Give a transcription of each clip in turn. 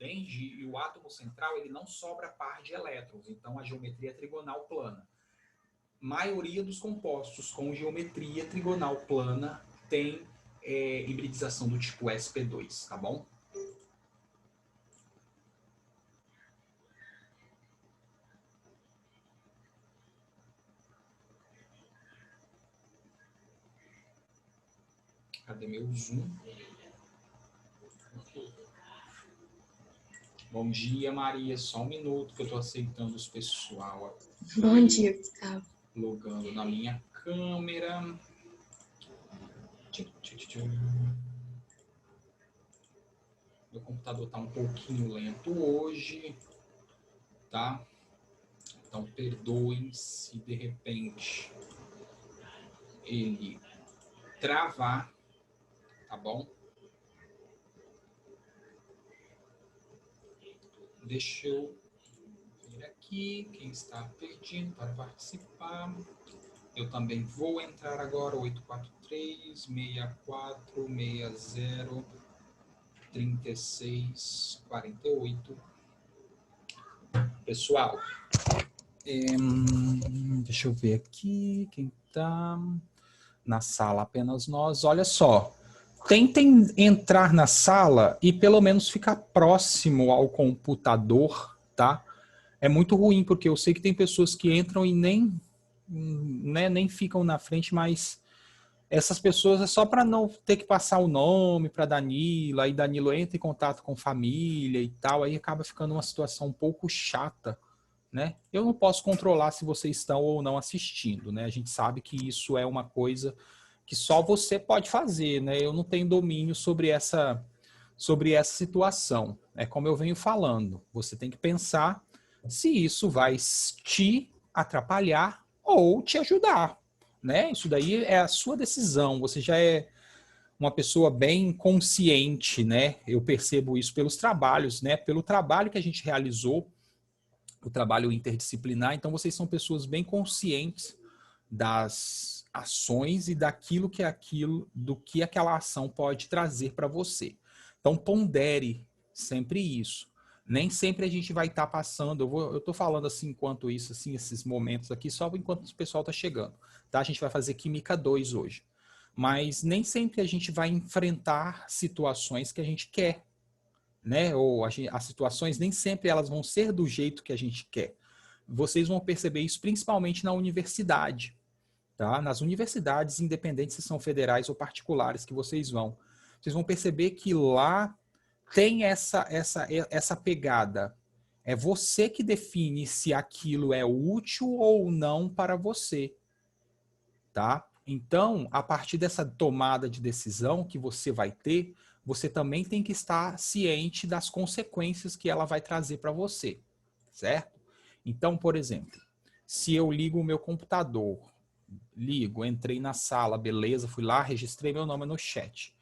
entende? E o átomo central, ele não sobra par de elétrons, então a geometria é trigonal plana. Maioria dos compostos com geometria trigonal plana tem hibridização do tipo sp2, tá bom? Cadê meu zoom? Bom dia, Maria. Só um minuto que eu estou aceitando os pessoal. Bom dia, Gustavo. Logando na minha câmera. Meu computador está um pouquinho lento hoje, tá? Então, perdoem se de repente ele travar, tá bom? Deixa eu ver aqui quem está pedindo para participar. Eu também vou entrar agora, 843-6460-3648. Pessoal, deixa eu ver aqui quem está na sala, apenas nós. Olha só, tentem entrar na sala e pelo menos ficar próximo ao computador, tá? É muito ruim, porque eu sei que tem pessoas que entram e nem ficam na frente, mas essas pessoas é só para não ter que passar o nome para Danilo, aí Danilo entra em contato com família e tal, aí acaba ficando uma situação um pouco chata, né? Eu não posso controlar se vocês estão ou não assistindo, né? A gente sabe que isso é uma coisa que só você pode fazer, né? Eu não tenho domínio sobre essa situação. É como eu venho falando, você tem que pensar se isso vai te atrapalhar ou te ajudar, né? Isso daí é a sua decisão. Você já é uma pessoa bem consciente, né? Eu percebo isso pelos trabalhos, né? Pelo trabalho que a gente realizou, o trabalho interdisciplinar. Então, vocês são pessoas bem conscientes das ações e do que aquela ação pode trazer para você. Então, pondere sempre isso. Nem sempre a gente vai estar passando, eu estou falando assim, enquanto isso, assim, esses momentos aqui, só enquanto o pessoal está chegando. Tá? A gente vai fazer Química 2 hoje. Mas nem sempre a gente vai enfrentar situações que a gente quer, né? Ou as situações nem sempre elas vão ser do jeito que a gente quer. Vocês vão perceber isso principalmente na universidade. Tá? Nas universidades, independentes se são federais ou particulares que vocês vão perceber que lá tem essa pegada. É você que define se aquilo é útil ou não para você. Tá? Então, a partir dessa tomada de decisão que você vai ter, você também tem que estar ciente das consequências que ela vai trazer para você, certo? Então, por exemplo, se eu ligo o meu computador, entrei na sala, beleza, fui lá, registrei meu nome no chat.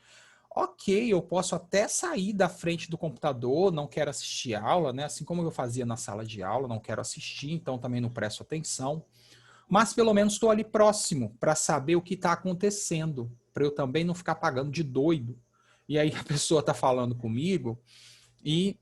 Ok, eu posso até sair da frente do computador, não quero assistir aula, né? Assim como eu fazia na sala de aula, não quero assistir, então também não presto atenção. Mas pelo menos estou ali próximo para saber o que está acontecendo, para eu também não ficar pagando de doido. E aí a pessoa está falando comigo e,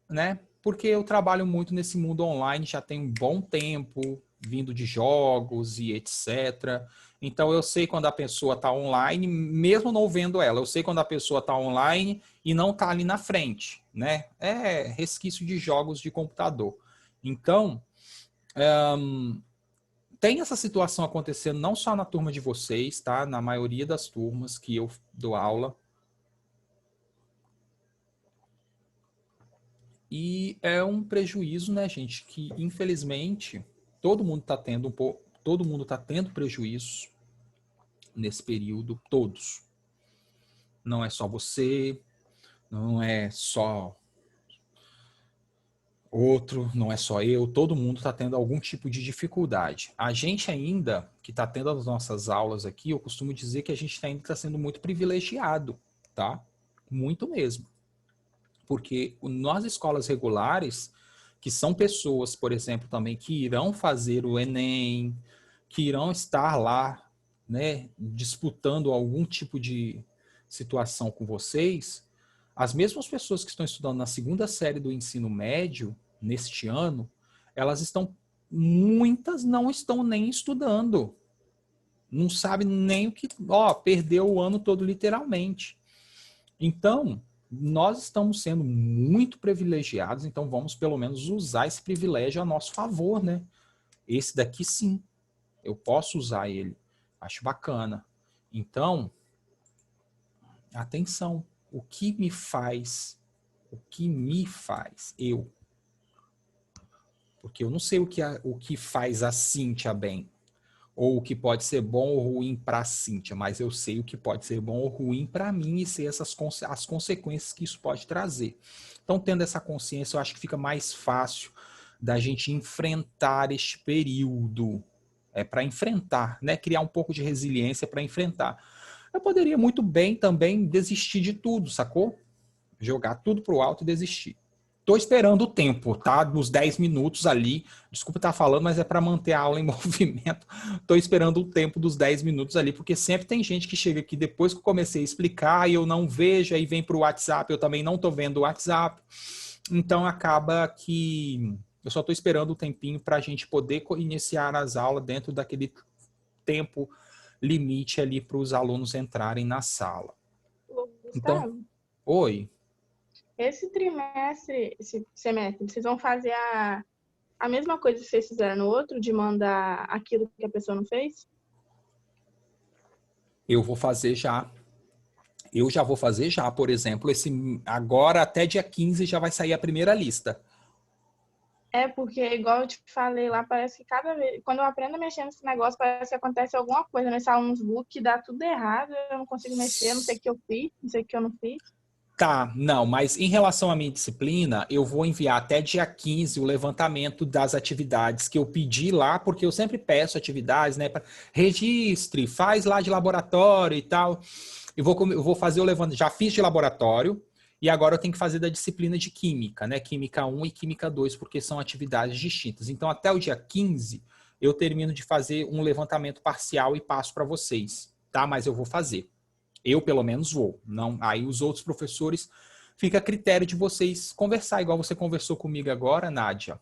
né? Porque eu trabalho muito nesse mundo online, já tem um bom tempo, vindo de jogos e etc. Então eu sei quando a pessoa está online, mesmo não vendo ela. Eu sei quando a pessoa está online e não está ali na frente, né? É resquício de jogos de computador. Então, tem essa situação acontecendo não só na turma de vocês, tá? Na maioria das turmas que eu dou aula. E é um prejuízo, né, gente, que infelizmente todo mundo está tendo todo mundo está tendo prejuízo nesse período, todos. Não é só você, não é só outro, não é só eu, todo mundo está tendo algum tipo de dificuldade. A gente ainda, que está tendo as nossas aulas aqui, eu costumo dizer que a gente ainda está sendo muito privilegiado, tá? Muito mesmo. Porque nas escolas regulares, que são pessoas, por exemplo, também que irão fazer o Enem, que irão estar lá, né, disputando algum tipo de situação com vocês, As mesmas pessoas que estão estudando na segunda série do ensino médio, neste ano, muitas não estão nem estudando. Não sabe nem o que, perdeu o ano todo literalmente. Então, nós estamos sendo muito privilegiados, então vamos pelo menos usar esse privilégio a nosso favor, né? Esse daqui sim, eu posso usar ele. Acho bacana. Então, atenção, o que me faz, eu. Porque eu não sei o que faz a Cíntia bem, ou o que pode ser bom ou ruim para a Cíntia, mas eu sei o que pode ser bom ou ruim para mim e sei as consequências que isso pode trazer. Então, tendo essa consciência, eu acho que fica mais fácil da gente enfrentar este período. Para enfrentar, né? Criar um pouco de resiliência para enfrentar. Eu poderia muito bem também desistir de tudo, sacou? Jogar tudo pro alto e desistir. Tô esperando o tempo, tá? Nos 10 minutos ali. Desculpa estar falando, mas é para manter a aula em movimento. Tô esperando o tempo dos 10 minutos ali, porque sempre tem gente que chega aqui depois que eu comecei a explicar e eu não vejo, aí vem pro WhatsApp, eu também não tô vendo o WhatsApp. Então acaba que eu só tô esperando o tempinho para a gente poder iniciar as aulas dentro daquele tempo limite ali para os alunos entrarem na sala. Gustavo, Então, oi. esse semestre, vocês vão fazer a mesma coisa que vocês fizeram no outro, de mandar aquilo que a pessoa não fez? Eu vou fazer já. Eu já vou fazer já, por exemplo, agora até dia 15 já vai sair a primeira lista. Porque, igual eu te falei lá, parece que cada vez, quando eu aprendo a mexer nesse negócio, parece que acontece alguma coisa nesse alunos book que dá tudo errado, eu não consigo mexer, não sei o que eu fiz, não sei o que eu não fiz. Tá, não, mas em relação à minha disciplina, eu vou enviar até dia 15 o levantamento das atividades que eu pedi lá, porque eu sempre peço atividades, né? Registre, faz lá de laboratório e tal. Eu vou fazer o levantamento, já fiz de laboratório, e agora eu tenho que fazer da disciplina de Química, né? Química 1 e Química 2, porque são atividades distintas. Então, até o dia 15, eu termino de fazer um levantamento parcial e passo para vocês, tá? Mas eu vou fazer. Eu, pelo menos, vou. Não, aí os outros professores, fica a critério de vocês conversar, igual você conversou comigo agora, Nádia,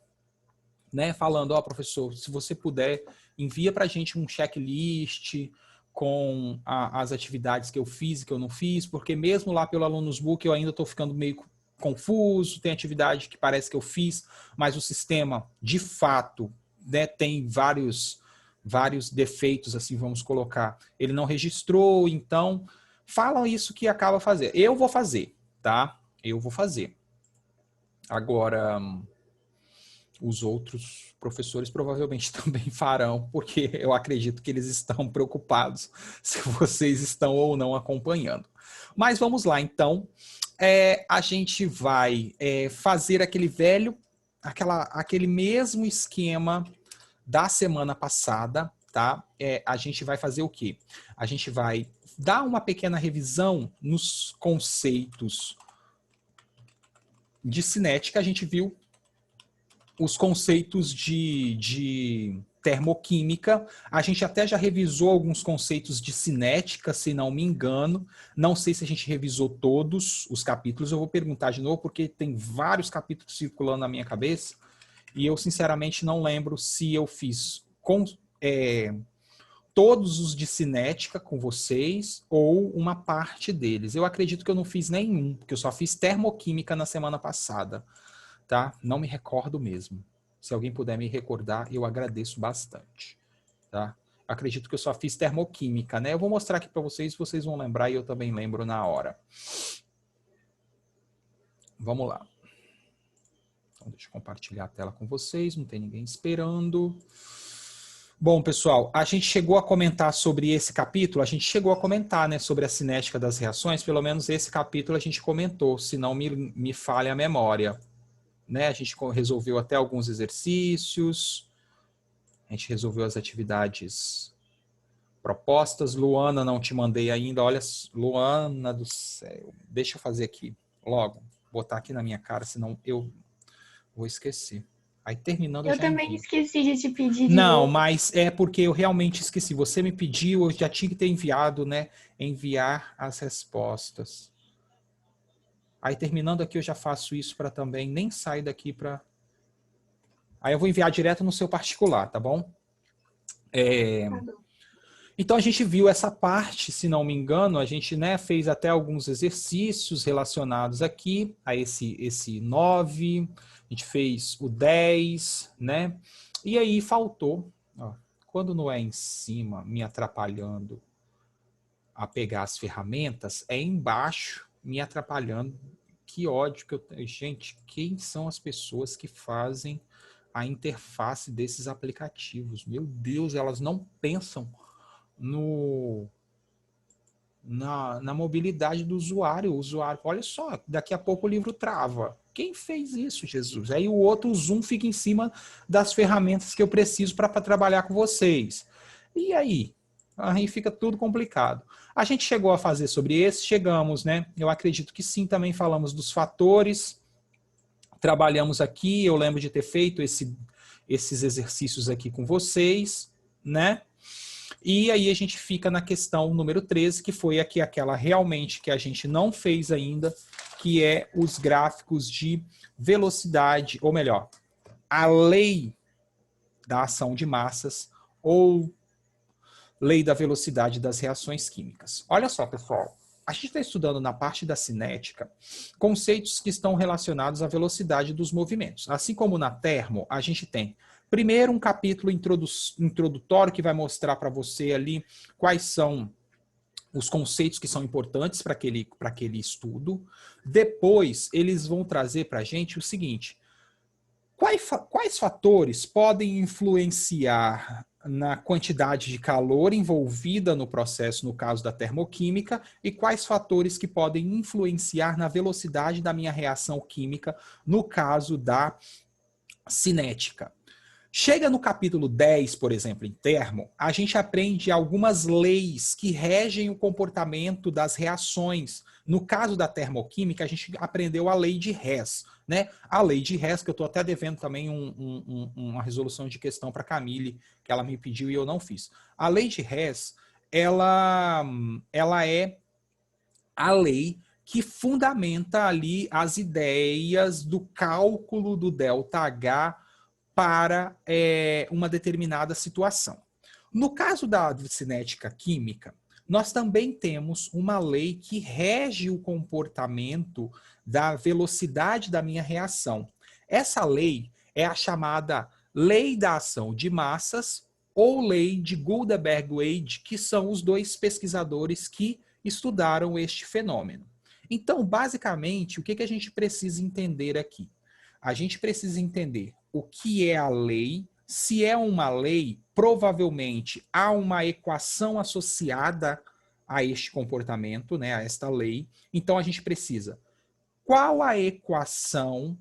né? Falando, professor, se você puder, envia para a gente um checklist com as atividades que eu fiz e que eu não fiz, porque mesmo lá pelo Alunos Book eu ainda estou ficando meio confuso, tem atividade que parece que eu fiz, mas o sistema, de fato, né, tem vários defeitos, assim, vamos colocar. Ele não registrou, então falam isso que acaba fazendo. Eu vou fazer, tá? Eu vou fazer. Agora, os outros professores provavelmente também farão, porque eu acredito que eles estão preocupados se vocês estão ou não acompanhando. Mas vamos lá, então. A gente vai fazer aquele mesmo esquema da semana passada, tá? A gente vai fazer o quê? A gente vai dar uma pequena revisão nos conceitos de cinética. A gente viu os conceitos de termoquímica. A gente até já revisou alguns conceitos de cinética, se não me engano. Não sei se a gente revisou todos os capítulos. Eu vou perguntar de novo, porque tem vários capítulos circulando na minha cabeça. E eu, sinceramente, não lembro se eu fiz todos os de cinética com vocês ou uma parte deles. Eu acredito que eu não fiz nenhum, porque eu só fiz termoquímica na semana passada. Tá? Não me recordo mesmo. Se alguém puder me recordar, eu agradeço bastante. Tá? Acredito que eu só fiz termoquímica, né? Eu vou mostrar aqui para vocês, vocês vão lembrar e eu também lembro na hora. Vamos lá. Então, deixa eu compartilhar a tela com vocês, não tem ninguém esperando. Bom, pessoal, a gente chegou a comentar sobre esse capítulo, a gente chegou a comentar, né, sobre a cinética das reações, pelo menos esse capítulo a gente comentou, se não me falha a memória. Né? A gente resolveu até alguns exercícios, a gente resolveu as atividades propostas. Luana, não te mandei ainda. Olha, Luana do céu. Deixa eu fazer aqui logo. Botar aqui na minha cara, senão eu vou esquecer. Aí terminando eu já também envio. esqueci de te pedir de Não, novo. mas é porque eu realmente esqueci. Você me pediu, eu já tinha que ter enviado, né? Enviar as respostas. Aí terminando aqui eu já faço isso para também nem sair daqui para... Aí eu vou enviar direto no seu particular, tá bom? Tá bom. Então a gente viu essa parte, se não me engano, a gente, né, fez até alguns exercícios relacionados aqui a esse 9, a gente fez o 10, né? E aí faltou, ó, quando não é em cima, me atrapalhando a pegar as ferramentas, é embaixo me atrapalhando. Que ódio que eu tenho. Gente, quem são as pessoas que fazem a interface desses aplicativos? Meu Deus, elas não pensam na mobilidade do usuário. O usuário, olha só, daqui a pouco o livro trava. Quem fez isso, Jesus? Aí o outro, o Zoom, fica em cima das ferramentas que eu preciso para trabalhar com vocês. E aí? Aí fica tudo complicado. A gente chegou a fazer sobre esse? Chegamos, né? Eu acredito que sim, também falamos dos fatores. Trabalhamos aqui, eu lembro de ter feito esses exercícios aqui com vocês, né? E aí a gente fica na questão número 13, que foi aquela realmente que a gente não fez ainda, que é os gráficos de velocidade, ou melhor, a lei da ação de massas ou lei da velocidade das reações químicas. Olha só, pessoal, a gente está estudando na parte da cinética conceitos que estão relacionados à velocidade dos movimentos. Assim como na termo, a gente tem primeiro um capítulo introdutório que vai mostrar para você ali quais são os conceitos que são importantes para aquele estudo. Depois, eles vão trazer para a gente o seguinte: quais fatores podem influenciar na quantidade de calor envolvida no processo, no caso da termoquímica, e quais fatores que podem influenciar na velocidade da minha reação química, no caso da cinética. Chega no capítulo 10, por exemplo, em termo, a gente aprende algumas leis que regem o comportamento das reações. No caso da termoquímica, a gente aprendeu a lei de Hess, né? A lei de Hess, que eu estou até devendo também uma resolução de questão para a Camille, que ela me pediu e eu não fiz. A lei de Hess, ela é a lei que fundamenta ali as ideias do cálculo do ΔH para uma determinada situação. No caso da cinética química, nós também temos uma lei que rege o comportamento da velocidade da minha reação. Essa lei é a chamada lei da ação de massas ou lei de Guldberg-Wade, que são os dois pesquisadores que estudaram este fenômeno. Então, basicamente, o que a gente precisa entender aqui? A gente precisa entender o que é a lei. Se é uma lei, provavelmente há uma equação associada a este comportamento, né, a esta lei. Então a gente precisa qual a equação,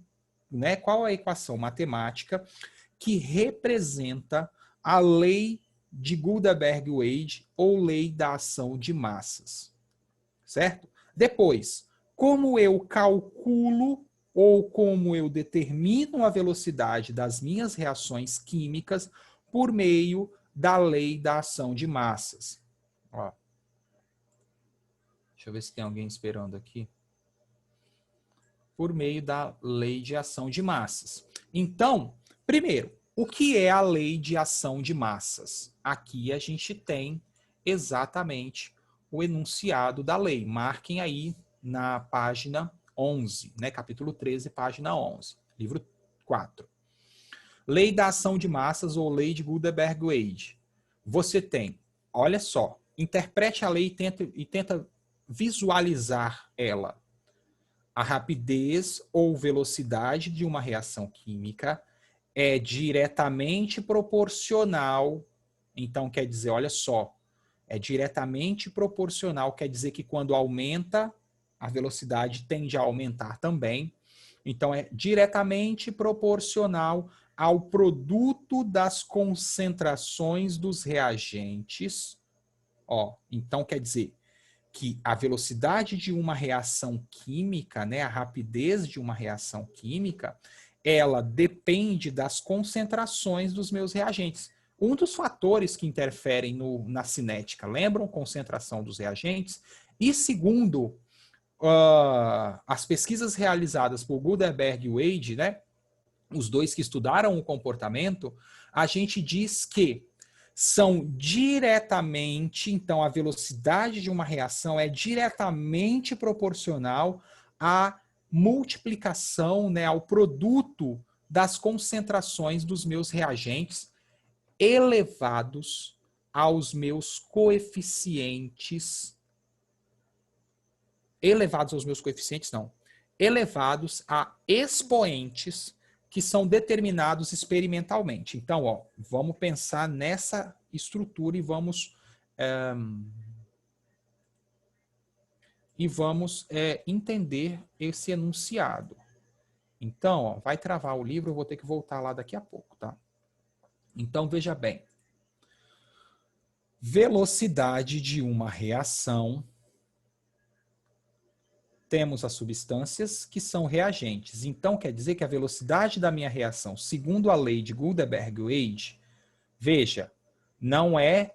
né, qual a equação matemática que representa a lei de Guldberg-Wade ou lei da ação de massas, certo? Depois, como eu calculo ou como eu determino a velocidade das minhas reações químicas por meio da lei da ação de massas. Ó. Deixa eu ver se tem alguém esperando aqui. Por meio da lei de ação de massas. Então, primeiro, o que é a lei de ação de massas? Aqui a gente tem exatamente o enunciado da lei. Marquem aí na página 11, né? Capítulo 13, página 11, livro 4. Lei da ação de massas ou lei de Guldberg-Wade. Você tem, olha só, interprete a lei e tenta visualizar ela. A rapidez ou velocidade de uma reação química é diretamente proporcional. Então, quer dizer, olha só, é diretamente proporcional, quer dizer que quando aumenta, a velocidade tende a aumentar também. Então, é diretamente proporcional ao produto das concentrações dos reagentes. Ó, então, quer dizer que a velocidade de uma reação química, né, a rapidez de uma reação química, ela depende das concentrações dos meus reagentes. Um dos fatores que interferem na cinética, lembram? Concentração dos reagentes. E segundo, as pesquisas realizadas por Gutenberg e Wade, né, os dois que estudaram o comportamento, a gente diz que são diretamente, então a velocidade de uma reação é diretamente proporcional à multiplicação, né, ao produto das concentrações dos meus reagentes elevados aos meus coeficientes, elevados a expoentes que são determinados experimentalmente. Então, ó, vamos pensar nessa estrutura e vamos entender esse enunciado. Então, ó, vai travar o livro, eu vou ter que voltar lá daqui a pouco, tá? Então, veja bem. Velocidade de uma reação. Temos as substâncias que são reagentes. Então, quer dizer que a velocidade da minha reação, segundo a lei de Gutenberg-Wade, veja, não é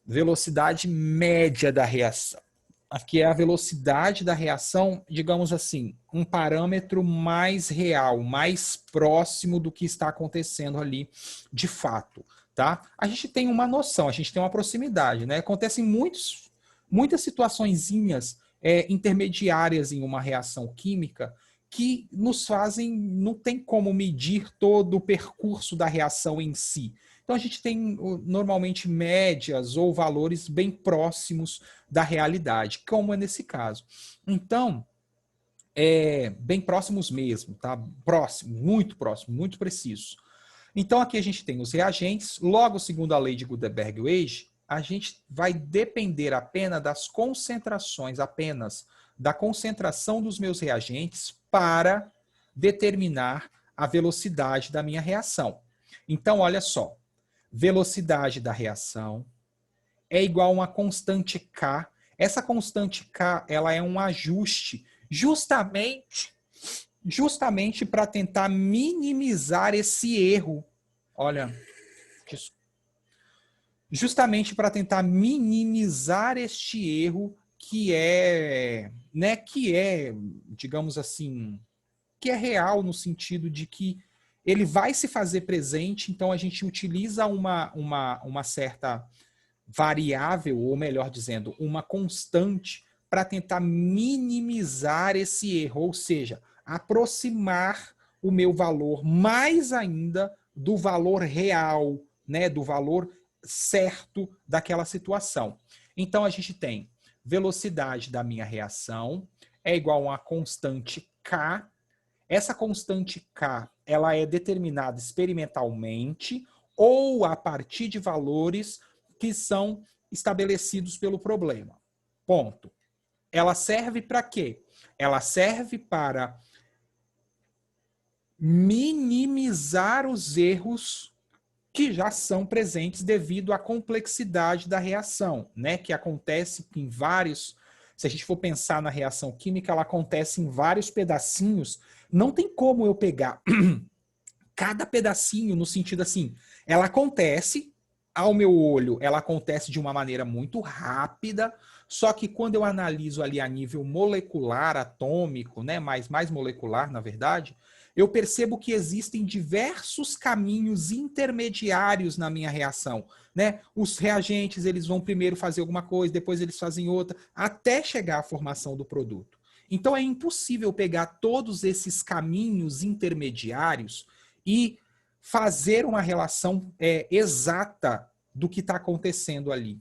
velocidade média da reação. Aqui é a velocidade da reação, digamos assim, um parâmetro mais real, mais próximo do que está acontecendo ali de fato, tá? A gente tem uma noção, a gente tem uma proximidade, né? Acontecem muitas situaçõezinhas intermediárias em uma reação química que nos fazem, não tem como medir todo o percurso da reação em si. Então a gente tem normalmente médias ou valores bem próximos da realidade, como é nesse caso. Então, bem próximos mesmo, tá? Próximo, muito preciso. Então aqui a gente tem os reagentes, logo segundo a lei de Gutenberg-Wade, a gente vai depender apenas das concentrações, apenas da concentração dos meus reagentes para determinar a velocidade da minha reação. Então, olha só, velocidade da reação é igual a uma constante K. Essa constante K, ela é um ajuste justamente para tentar minimizar esse erro. Olha, justamente para tentar minimizar este erro digamos assim, que é real no sentido de que ele vai se fazer presente, então a gente utiliza uma certa variável, ou melhor dizendo, uma constante para tentar minimizar esse erro, ou seja, aproximar o meu valor mais ainda do valor real, né, do valor certo daquela situação. Então a gente tem velocidade da minha reação é igual a uma constante K. Essa constante K, ela é determinada experimentalmente ou a partir de valores que são estabelecidos pelo problema. Ponto. Ela serve para quê? Ela serve para minimizar os erros que já são presentes devido à complexidade da reação, né? Que acontece em vários. Se a gente for pensar na reação química, ela acontece em vários pedacinhos. Não tem como eu pegar cada pedacinho no sentido assim, ela acontece, ao meu olho, ela acontece de uma maneira muito rápida, só que quando eu analiso ali a nível molecular, atômico, né, mais molecular, na verdade, eu percebo que existem diversos caminhos intermediários na minha reação, né? Os reagentes, eles vão primeiro fazer alguma coisa, depois eles fazem outra, até chegar à formação do produto. Então é impossível pegar todos esses caminhos intermediários e fazer uma relação exata do que está acontecendo ali.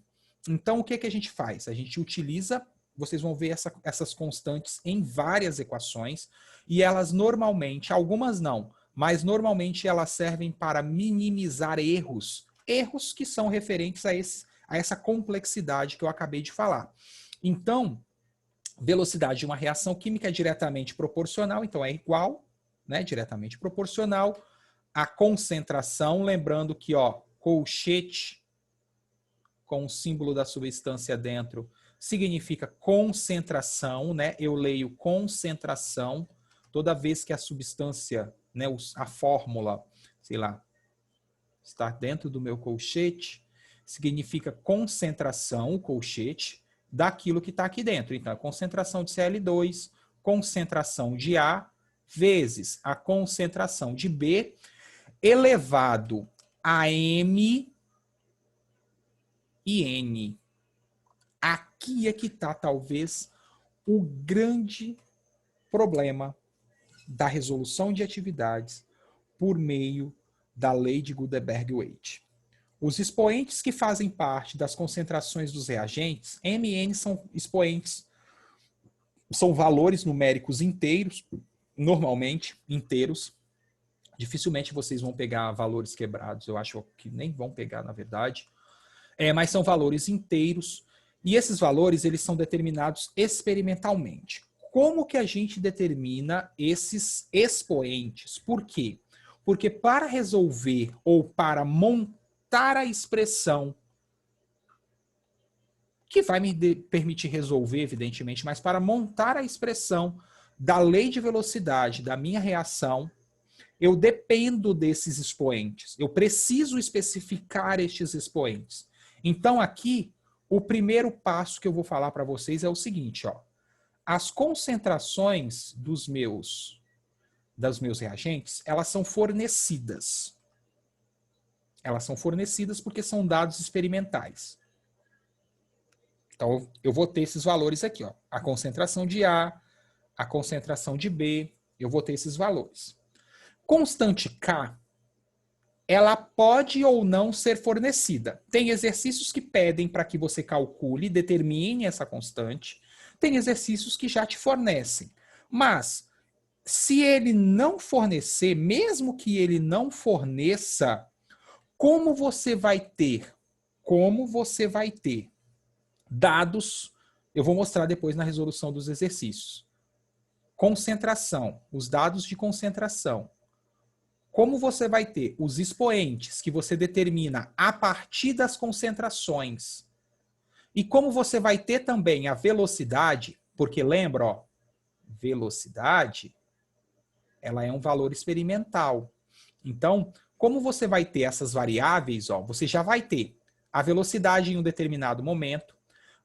Então, o que a gente faz? A gente utiliza, vocês vão ver essas constantes em várias equações, e elas normalmente, algumas não, mas normalmente elas servem para minimizar erros que são referentes a essa complexidade que eu acabei de falar. Então, velocidade de uma reação química é diretamente proporcional, então é igual, né, diretamente proporcional à concentração, lembrando que, ó, colchete com o símbolo da substância dentro significa concentração, né? Eu leio concentração toda vez que a substância, né, a fórmula, sei lá, está dentro do meu colchete, significa concentração, o colchete. daquilo que está aqui dentro. Então, a concentração de Cl2, concentração de A, vezes a concentração de B, elevado a M e N. Aqui é que está, talvez, o grande problema da resolução de atividades por meio da lei de Gutenberg-Waite. Os expoentes que fazem parte das concentrações dos reagentes, M e N são expoentes, são valores numéricos inteiros, normalmente inteiros. Dificilmente vocês vão pegar valores quebrados, eu acho que nem vão pegar, na verdade. Mas são valores inteiros, e esses valores eles são determinados experimentalmente. Como que a gente determina esses expoentes? Por quê? Porque para resolver ou para montar a expressão, que vai me permitir resolver, evidentemente, mas para montar a expressão da lei de velocidade da minha reação, eu dependo desses expoentes. Eu preciso especificar estes expoentes. Então, aqui, o primeiro passo que eu vou falar para vocês é o seguinte, ó. As concentrações dos meus reagentes, elas são fornecidas. Elas são fornecidas porque são dados experimentais. Então, eu vou ter esses valores aqui, ó. A concentração de A, a concentração de B, eu vou ter esses valores. Constante K, ela pode ou não ser fornecida. Tem exercícios que pedem para que você calcule, determine essa constante. Tem exercícios que já te fornecem. Mas, se ele não fornecer, mesmo que ele não forneça, como você vai ter? Como você vai ter dados, eu vou mostrar depois na resolução dos exercícios. Concentração, os dados de concentração. Como você vai ter os expoentes que você determina a partir das concentrações. E como você vai ter também a velocidade, porque lembra, ó, velocidade, ela é um valor experimental. Então, como você vai ter essas variáveis, ó, você já vai ter a velocidade em um determinado momento,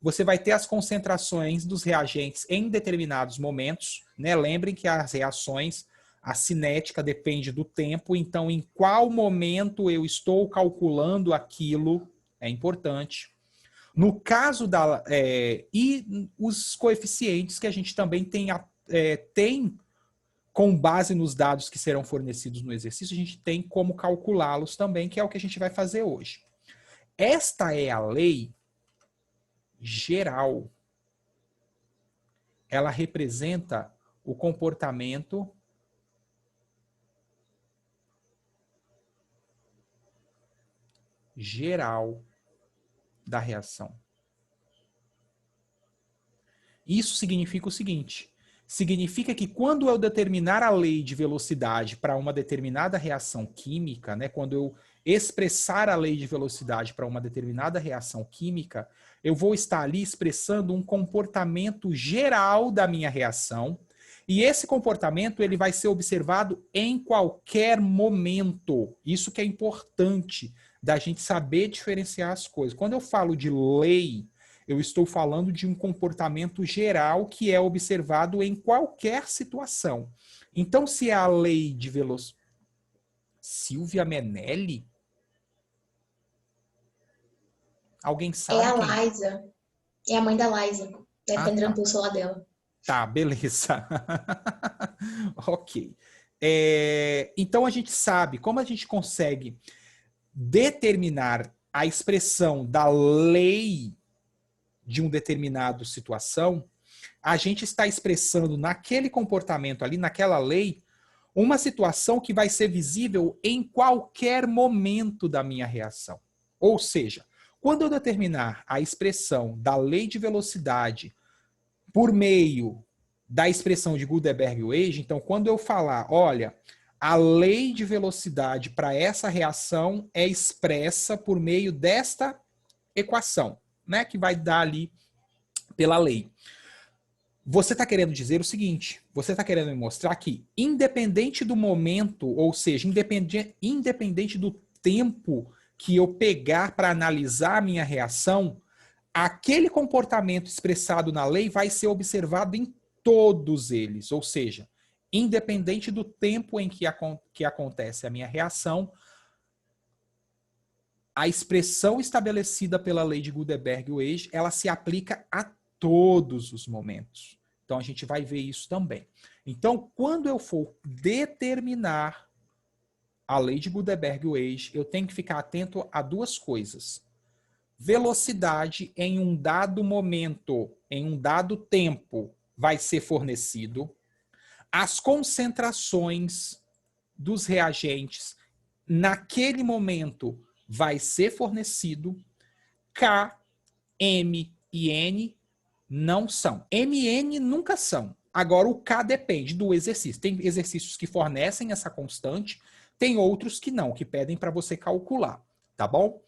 você vai ter as concentrações dos reagentes em determinados momentos, né? Lembrem que as reações, a cinética depende do tempo, então em qual momento eu estou calculando aquilo é importante. No caso da... e os coeficientes que a gente também tem com base nos dados que serão fornecidos no exercício, a gente tem como calculá-los também, que é o que a gente vai fazer hoje. Esta é a lei geral. Ela representa o comportamento geral da reação. Isso significa o seguinte: significa que quando eu determinar a lei de velocidade para uma determinada reação química, né, quando eu expressar a lei de velocidade para uma determinada reação química, eu vou estar ali expressando um comportamento geral da minha reação, e esse comportamento ele vai ser observado em qualquer momento. Isso que é importante da gente saber diferenciar as coisas. Quando eu falo de lei, eu estou falando de um comportamento geral que é observado em qualquer situação. Então, se é a lei de velocidade... Silvia Menelli? Alguém sabe? É a quem? Liza. É a mãe da Liza. Deve estar entrando pelo celular dela. Tá, beleza. Ok. Então, a gente sabe como a gente consegue determinar a expressão da lei de uma determinada situação. A gente está expressando naquele comportamento ali, naquela lei, uma situação que vai ser visível em qualquer momento da minha reação. Ou seja, quando eu determinar a expressão da lei de velocidade por meio da expressão de Gutenberg-Waite, então quando eu falar, olha, a lei de velocidade para essa reação é expressa por meio desta equação, né, que vai dar ali pela lei. Você está querendo dizer o seguinte, você está querendo me mostrar que, independente do momento, ou seja, independente do tempo que eu pegar para analisar a minha reação, aquele comportamento expressado na lei vai ser observado em todos eles, ou seja, independente do tempo em que acontece a minha reação, a expressão estabelecida pela lei de Gutenberg-Wage, ela se aplica a todos os momentos. Então, a gente vai ver isso também. Então, quando eu for determinar a lei de Gutenberg-Wage, eu tenho que ficar atento a duas coisas. Velocidade em um dado momento, em um dado tempo, vai ser fornecido. As concentrações dos reagentes naquele momento vai ser fornecido. K, M e N não são. M e N nunca são. Agora, o K depende do exercício. Tem exercícios que fornecem essa constante, tem outros que não, que pedem para você calcular, tá bom?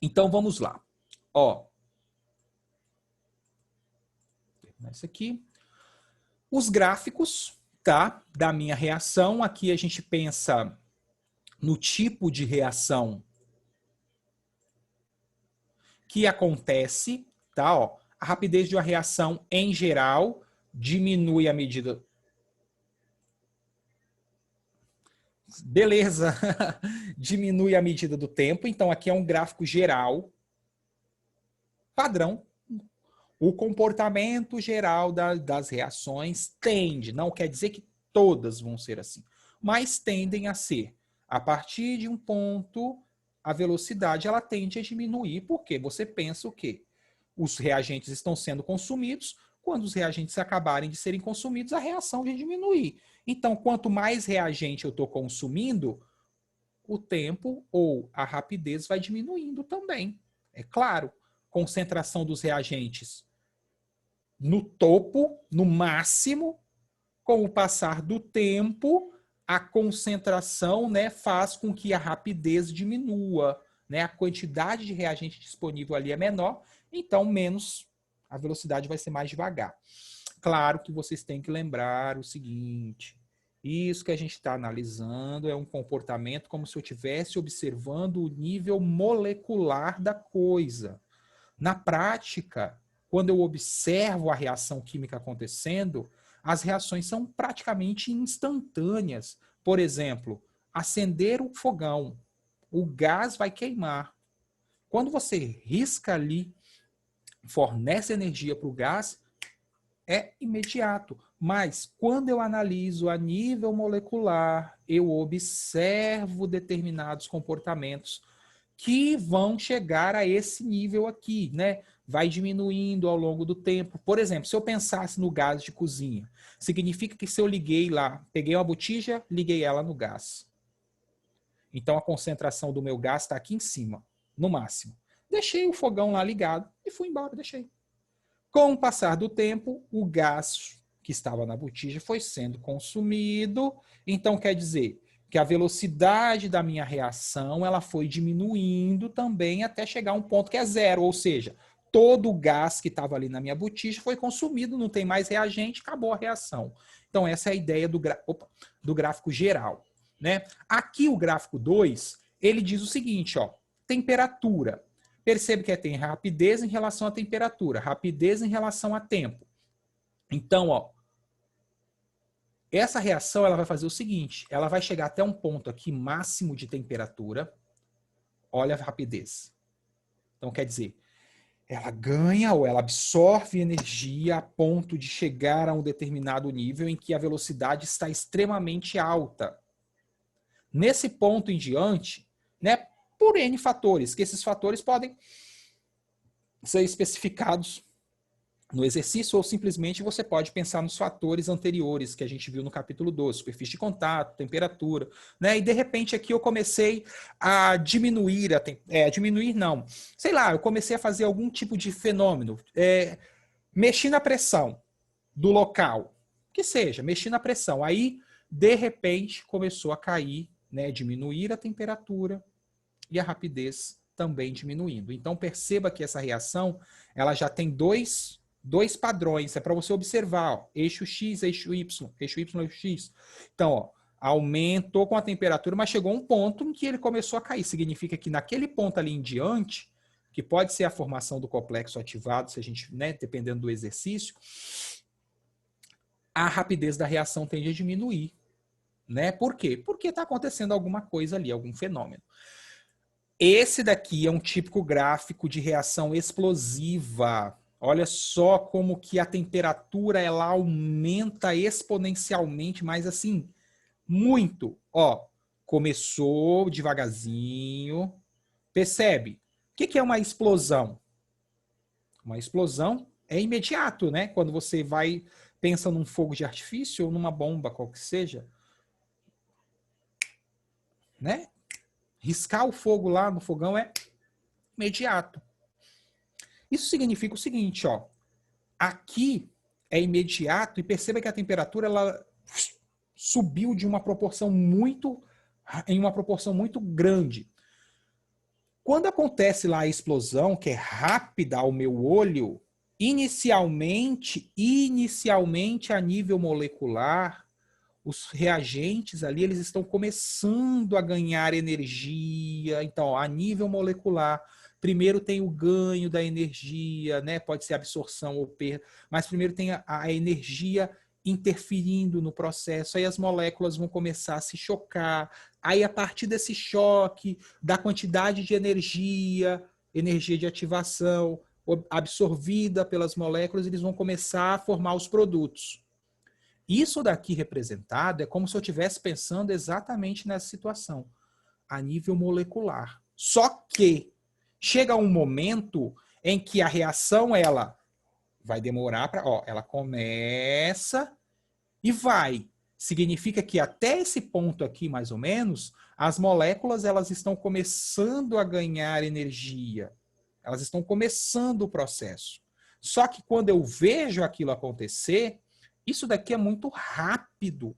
Então, vamos lá. Ó. Esse aqui. Os gráficos, tá? Da minha reação. Aqui a gente pensa no tipo de reação que acontece, tá? Ó, a rapidez de uma reação, em geral, diminui à medida... Beleza! Diminui à medida do tempo. Então, aqui é um gráfico geral, padrão. O comportamento geral das reações tende, não quer dizer que todas vão ser assim, mas tendem a ser. A partir de um ponto, a velocidade ela tende a diminuir, porque você pensa o quê? Os reagentes estão sendo consumidos, quando os reagentes acabarem de serem consumidos, a reação vai diminuir. Então, quanto mais reagente eu estou consumindo, o tempo ou a rapidez vai diminuindo também. É claro, concentração dos reagentes no topo, no máximo, com o passar do tempo, a concentração, né, faz com que a rapidez diminua, né? A quantidade de reagente disponível ali é menor, então menos, a velocidade vai ser mais devagar. Claro que vocês têm que lembrar o seguinte, isso que a gente está analisando é um comportamento como se eu estivesse observando o nível molecular da coisa. Na prática, quando eu observo a reação química acontecendo, as reações são praticamente instantâneas. Por exemplo, acender o fogão, o gás vai queimar. Quando você risca ali, fornece energia para o gás, é imediato. Mas quando eu analiso a nível molecular, eu observo determinados comportamentos que vão chegar a esse nível aqui, né? Vai diminuindo ao longo do tempo. Por exemplo, se eu pensasse no gás de cozinha, significa que se eu liguei lá, peguei uma botija, liguei ela no gás. Então a concentração do meu gás está aqui em cima, no máximo. Deixei o fogão lá ligado e fui embora, deixei. Com o passar do tempo, o gás que estava na botija foi sendo consumido. Então quer dizer que a velocidade da minha reação ela foi diminuindo também até chegar a um ponto que é zero, ou seja, todo o gás que estava ali na minha botija foi consumido, não tem mais reagente, acabou a reação. Então essa é a ideia do gráfico geral, né? Aqui o gráfico 2, ele diz o seguinte, ó, temperatura. Percebe que tem rapidez em relação à temperatura, rapidez em relação a tempo. Então, ó, essa reação ela vai fazer o seguinte, ela vai chegar até um ponto aqui máximo de temperatura, olha a rapidez. Então, quer dizer, ela ganha ou ela absorve energia a ponto de chegar a um determinado nível em que a velocidade está extremamente alta. Nesse ponto em diante, né, por N fatores, que esses fatores podem ser especificados no exercício ou simplesmente você pode pensar nos fatores anteriores que a gente viu no capítulo 12, superfície de contato, temperatura, né? E de repente aqui eu comecei a diminuir, eu comecei a fazer algum tipo de fenômeno, mexi na pressão do local, que seja, mexi na pressão, aí de repente começou a cair, né? Diminuir a temperatura e a rapidez também diminuindo. Então perceba que essa reação ela já tem dois padrões, é para você observar, ó, eixo X, eixo Y, eixo X. Então, ó, aumentou com a temperatura, mas chegou a um ponto em que ele começou a cair. Significa que naquele ponto ali em diante, que pode ser a formação do complexo ativado, se a gente, né, dependendo do exercício, a rapidez da reação tende a diminuir. Né? Por quê? Porque está acontecendo alguma coisa ali, algum fenômeno. Esse daqui é um típico gráfico de reação explosiva. Olha só como que a temperatura ela aumenta exponencialmente, mas assim, muito. Ó, começou devagarzinho. Percebe? O que é uma explosão? Uma explosão é imediato, né? Quando você vai, pensa num fogo de artifício ou numa bomba, qual que seja, né? Riscar o fogo lá no fogão é imediato. Isso significa o seguinte, ó. Aqui é imediato e perceba que a temperatura ela subiu de uma proporção em uma proporção muito grande. Quando acontece lá a explosão, que é rápida ao meu olho, inicialmente a nível molecular, os reagentes ali, eles estão começando a ganhar energia. Então, ó, a nível molecular, primeiro tem o ganho da energia, né? Pode ser absorção ou perda, mas primeiro tem a energia interferindo no processo, aí as moléculas vão começar a se chocar, aí a partir desse choque, da quantidade de energia de ativação absorvida pelas moléculas, eles vão começar a formar os produtos. Isso daqui representado é como se eu estivesse pensando exatamente nessa situação, a nível molecular. Só que chega um momento em que a reação ela vai demorar para, ó, ela começa e vai. Significa que até esse ponto aqui, mais ou menos, as moléculas elas estão começando a ganhar energia. Elas estão começando o processo. Só que quando eu vejo aquilo acontecer, isso daqui é muito rápido.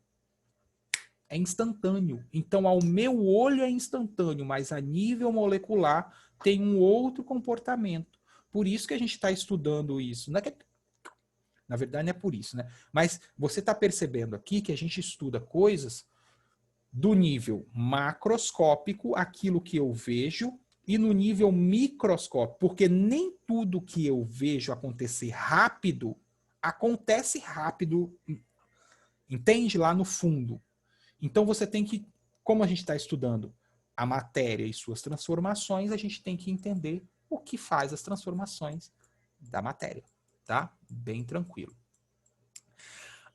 É instantâneo. Então, ao meu olho é instantâneo, mas a nível molecular tem um outro comportamento. Por isso que a gente está estudando isso. Na verdade, não é por isso, né? Mas você está percebendo aqui que a gente estuda coisas do nível macroscópico, aquilo que eu vejo, e no nível microscópico, porque nem tudo que eu vejo acontecer rápido, acontece rápido, entende? Lá no fundo. Então você tem que, como a gente está estudando a matéria e suas transformações, a gente tem que entender o que faz as transformações da matéria, tá? Bem tranquilo.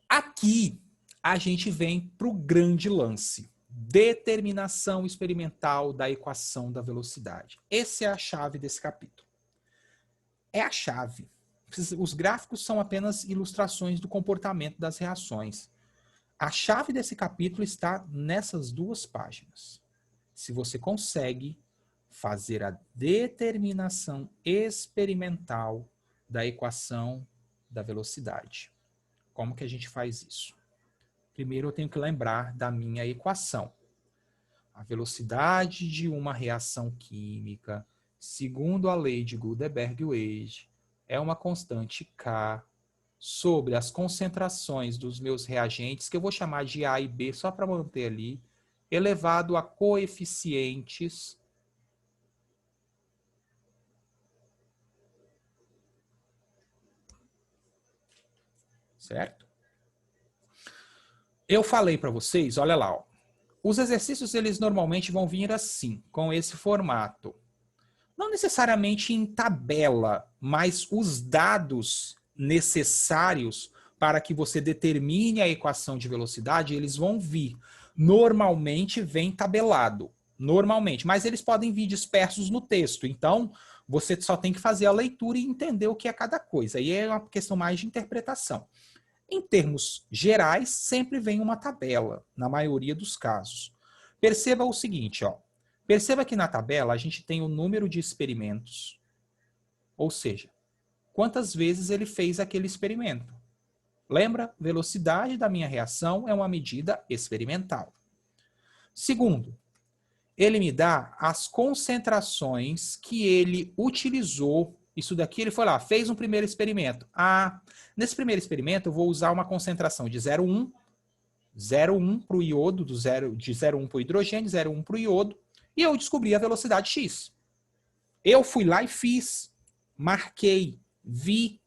Aqui a gente vem para o grande lance. Determinação experimental da equação da velocidade. Essa é a chave desse capítulo. É a chave. Os gráficos são apenas ilustrações do comportamento das reações. A chave desse capítulo está nessas duas páginas. Se você consegue fazer a determinação experimental da equação da velocidade. Como que a gente faz isso? Primeiro eu tenho que lembrar da minha equação. A velocidade de uma reação química, segundo a lei de Gutenberg-Wade, é uma constante K sobre as concentrações dos meus reagentes, que eu vou chamar de A e B, só para manter ali, elevado a coeficientes certo? Eu falei para vocês, olha lá, ó, os exercícios eles normalmente vão vir assim, com esse formato. Não necessariamente em tabela, mas os dados necessários para que você determine a equação de velocidade, eles vão vir. Normalmente vem tabelado, normalmente, mas eles podem vir dispersos no texto. Então, você só tem que fazer a leitura e entender o que é cada coisa. Aí é uma questão mais de interpretação. Em termos gerais, sempre vem uma tabela, na maioria dos casos. Perceba o seguinte, ó. Perceba que na tabela a gente tem o número de experimentos, ou seja, quantas vezes ele fez aquele experimento. Lembra? Velocidade da minha reação é uma medida experimental. Segundo, ele me dá as concentrações que ele utilizou. Isso daqui ele foi lá, fez um primeiro experimento. Nesse primeiro experimento eu vou usar uma concentração de 0,1 para o iodo, de 0,1 para o hidrogênio, 0,1 para o iodo, e eu descobri a velocidade x. Eu fui lá e fiz, marquei, vi,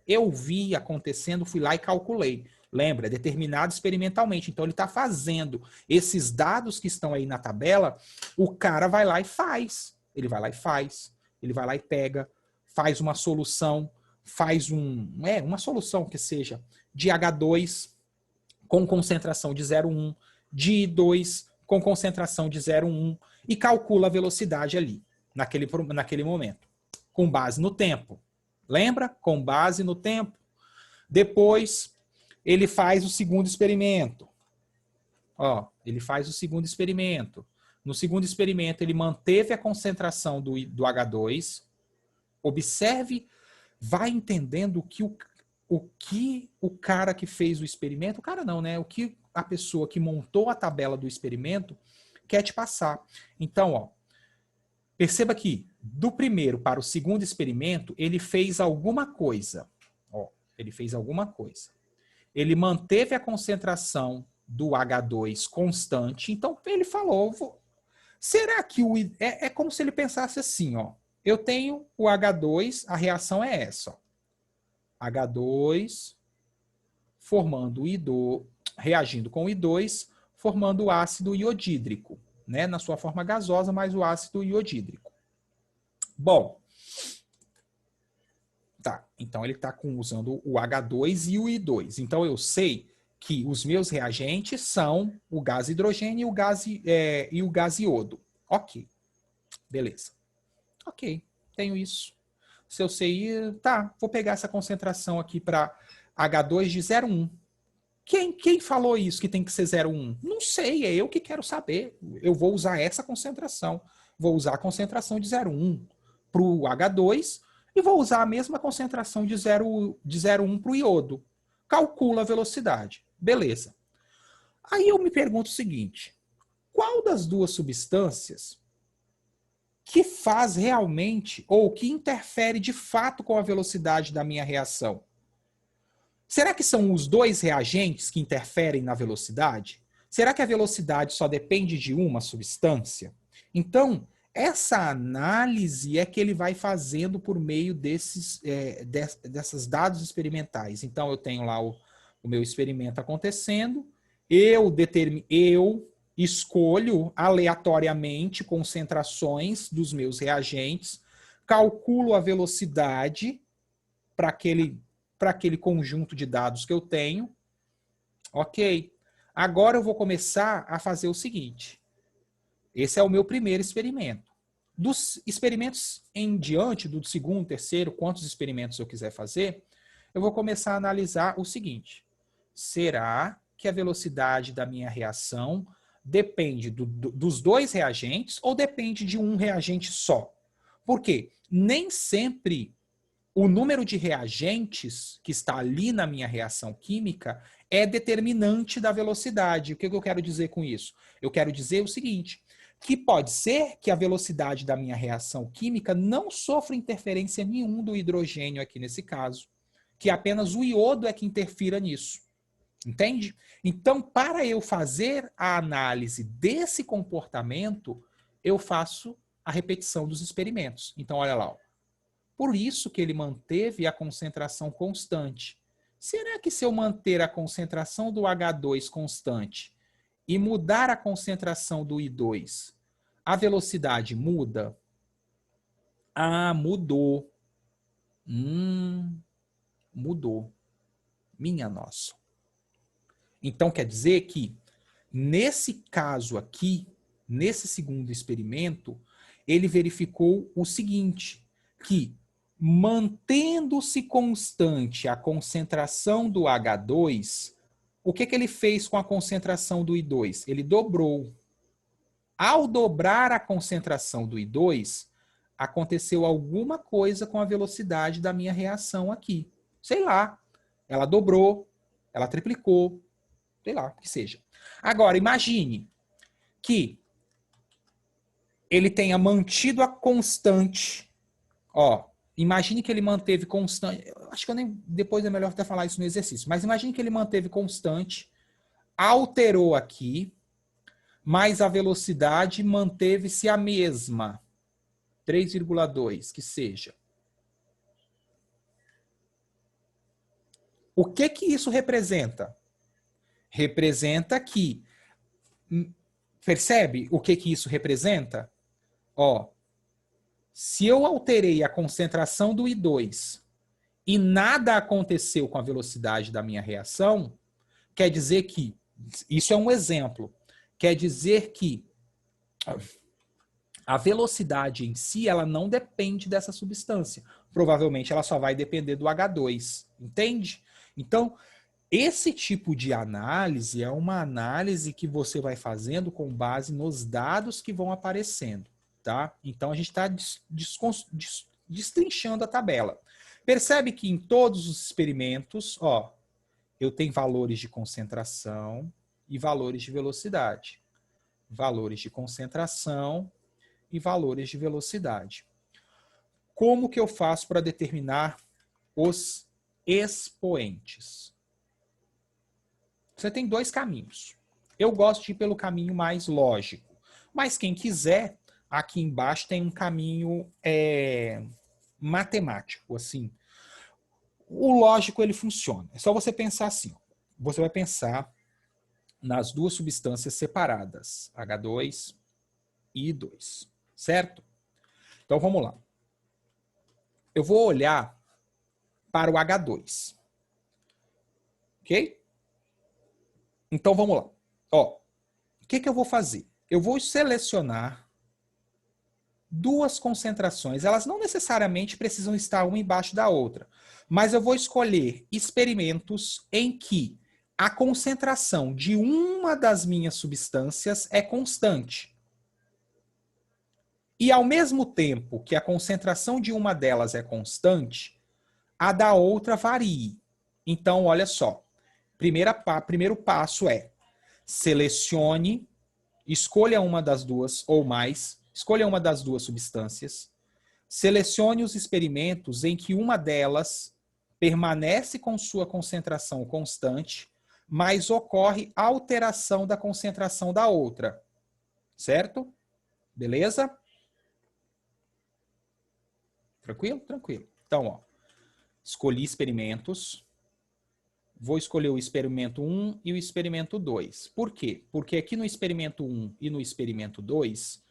eu vi acontecendo, fui lá e calculei. Lembra, é determinado experimentalmente. Então, ele está fazendo esses dados que estão aí na tabela, o cara vai lá e faz. Ele vai lá e faz. Ele vai lá e pega, faz uma solução, faz uma solução que seja de H2 com concentração de 0,1, de I2 com concentração de 0,1 e calcula a velocidade ali, naquele momento, com base no tempo. Lembra? Com base no tempo. Depois, ele faz o segundo experimento. Ó, ele faz o segundo experimento. No segundo experimento, ele manteve a concentração do H2. Observe, vai entendendo o que o cara que fez o experimento, o cara não, né? O que a pessoa que montou a tabela do experimento quer te passar. Então, ó, perceba que do primeiro para o segundo experimento, ele fez alguma coisa. Ó, ele fez alguma coisa. Ele manteve a concentração do H2 constante. Então, ele falou, será que é como se ele pensasse assim, ó. Eu tenho o H2, a reação é essa, ó. H2 formando o I2, reagindo com o I2, formando o ácido iodídrico, né? Na sua forma gasosa, mais o ácido iodídrico. Bom, tá, então ele está usando o H2 e o I2. Então eu sei que os meus reagentes são o gás hidrogênio e o gás iodo. Ok, beleza. Ok, tenho isso. Se eu sei, tá, vou pegar essa concentração aqui para H2 de 0,1. Quem falou isso que tem que ser 0,1? Não sei, é eu que quero saber. Eu vou usar essa concentração. Vou usar a concentração de 0,1 para o H2 e vou usar a mesma concentração de 0,1 para o iodo. Calcula a velocidade. Beleza. Aí eu me pergunto o seguinte, qual das duas substâncias que faz realmente ou que interfere de fato com a velocidade da minha reação? Será que são os dois reagentes que interferem na velocidade? Será que a velocidade só depende de uma substância? Então, essa análise é que ele vai fazendo por meio desses dados experimentais. Então, eu tenho lá o meu experimento acontecendo, eu escolho aleatoriamente concentrações dos meus reagentes, calculo a velocidade para aquele conjunto de dados que eu tenho. Ok. Agora eu vou começar a fazer o seguinte. Esse é o meu primeiro experimento. Dos experimentos em diante, do segundo, terceiro, quantos experimentos eu quiser fazer, eu vou começar a analisar o seguinte. Será que a velocidade da minha reação depende dos dois reagentes ou depende de um reagente só? Por quê? Nem sempre o número de reagentes que está ali na minha reação química é determinante da velocidade. O que eu quero dizer com isso? Eu quero dizer o seguinte, que pode ser que a velocidade da minha reação química não sofra interferência nenhuma do hidrogênio aqui nesse caso, que apenas o iodo é que interfira nisso. Entende? Então, para eu fazer a análise desse comportamento, eu faço a repetição dos experimentos. Então, olha lá. Ó. Por isso que ele manteve a concentração constante. Será que se eu manter a concentração do H2 constante e mudar a concentração do I2, a velocidade muda? Ah, mudou. Mudou. Minha nossa. Então, quer dizer que, nesse caso aqui, nesse segundo experimento, ele verificou o seguinte, que mantendo-se constante a concentração do H2, o que ele fez com a concentração do I2? Ele dobrou. Ao dobrar a concentração do I2, aconteceu alguma coisa com a velocidade da minha reação aqui. Sei lá, ela dobrou, ela triplicou, sei lá, que seja. Agora, imagine que ele tenha mantido a constante. Ó, imagine que ele manteve constante. Acho que depois é melhor até falar isso no exercício. Mas imagine que ele manteve constante, alterou aqui, mas a velocidade manteve-se a mesma. 3,2, que seja. O que que isso representa? Representa que... Percebe o que que isso representa? Ó, se eu alterei a concentração do I2 e nada aconteceu com a velocidade da minha reação, quer dizer que... Isso é um exemplo. Quer dizer que a velocidade em si, ela não depende dessa substância. Provavelmente ela só vai depender do H2. Entende? Então, esse tipo de análise é uma análise que você vai fazendo com base nos dados que vão aparecendo, tá? Então, a gente está destrinchando a tabela. Percebe que em todos os experimentos, ó, eu tenho valores de concentração e valores de velocidade. Valores de concentração e valores de velocidade. Como que eu faço para determinar os expoentes? Você tem dois caminhos. Eu gosto de ir pelo caminho mais lógico. Mas quem quiser, aqui embaixo tem um caminho matemático, assim. O lógico, ele funciona. É só você pensar assim. Ó. Você vai pensar nas duas substâncias separadas, H2 e I2, certo? Então, vamos lá. Eu vou olhar para o H2. Ok? Então, vamos lá. Ó, o que eu vou fazer? Eu vou selecionar duas concentrações. Elas não necessariamente precisam estar uma embaixo da outra. Mas eu vou escolher experimentos em que a concentração de uma das minhas substâncias é constante. E ao mesmo tempo que a concentração de uma delas é constante, a da outra varie. Então, olha só. Primeiro passo é selecione, escolha uma das duas ou mais, escolha uma das duas substâncias, selecione os experimentos em que uma delas permanece com sua concentração constante, mas ocorre alteração da concentração da outra. Certo? Beleza? Tranquilo? Tranquilo. Então, ó, escolhi experimentos. Vou escolher o experimento 1 e o experimento 2. Por quê? Porque aqui no experimento 1 e no experimento 2,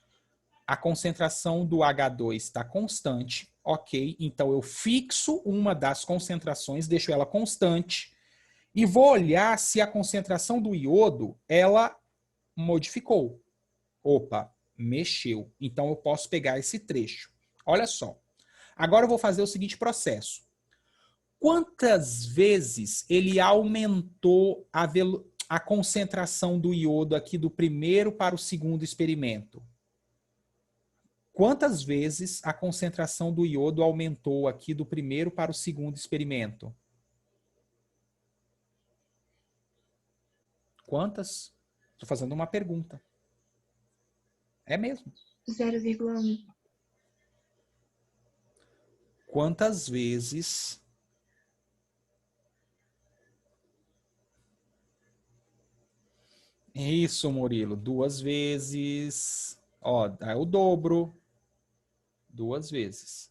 a concentração do H2 está constante, ok? Então eu fixo uma das concentrações, deixo ela constante, e vou olhar se a concentração do iodo, ela modificou. Opa, mexeu. Então eu posso pegar esse trecho. Olha só. Agora eu vou fazer o seguinte processo. Quantas vezes ele aumentou a concentração do iodo aqui do primeiro para o segundo experimento? Quantas vezes a concentração do iodo aumentou aqui do primeiro para o segundo experimento? Quantas? Estou fazendo uma pergunta. É mesmo. 0,1. Quantas vezes... Isso, Murilo. 2 vezes. Ó, é o dobro. 2 vezes.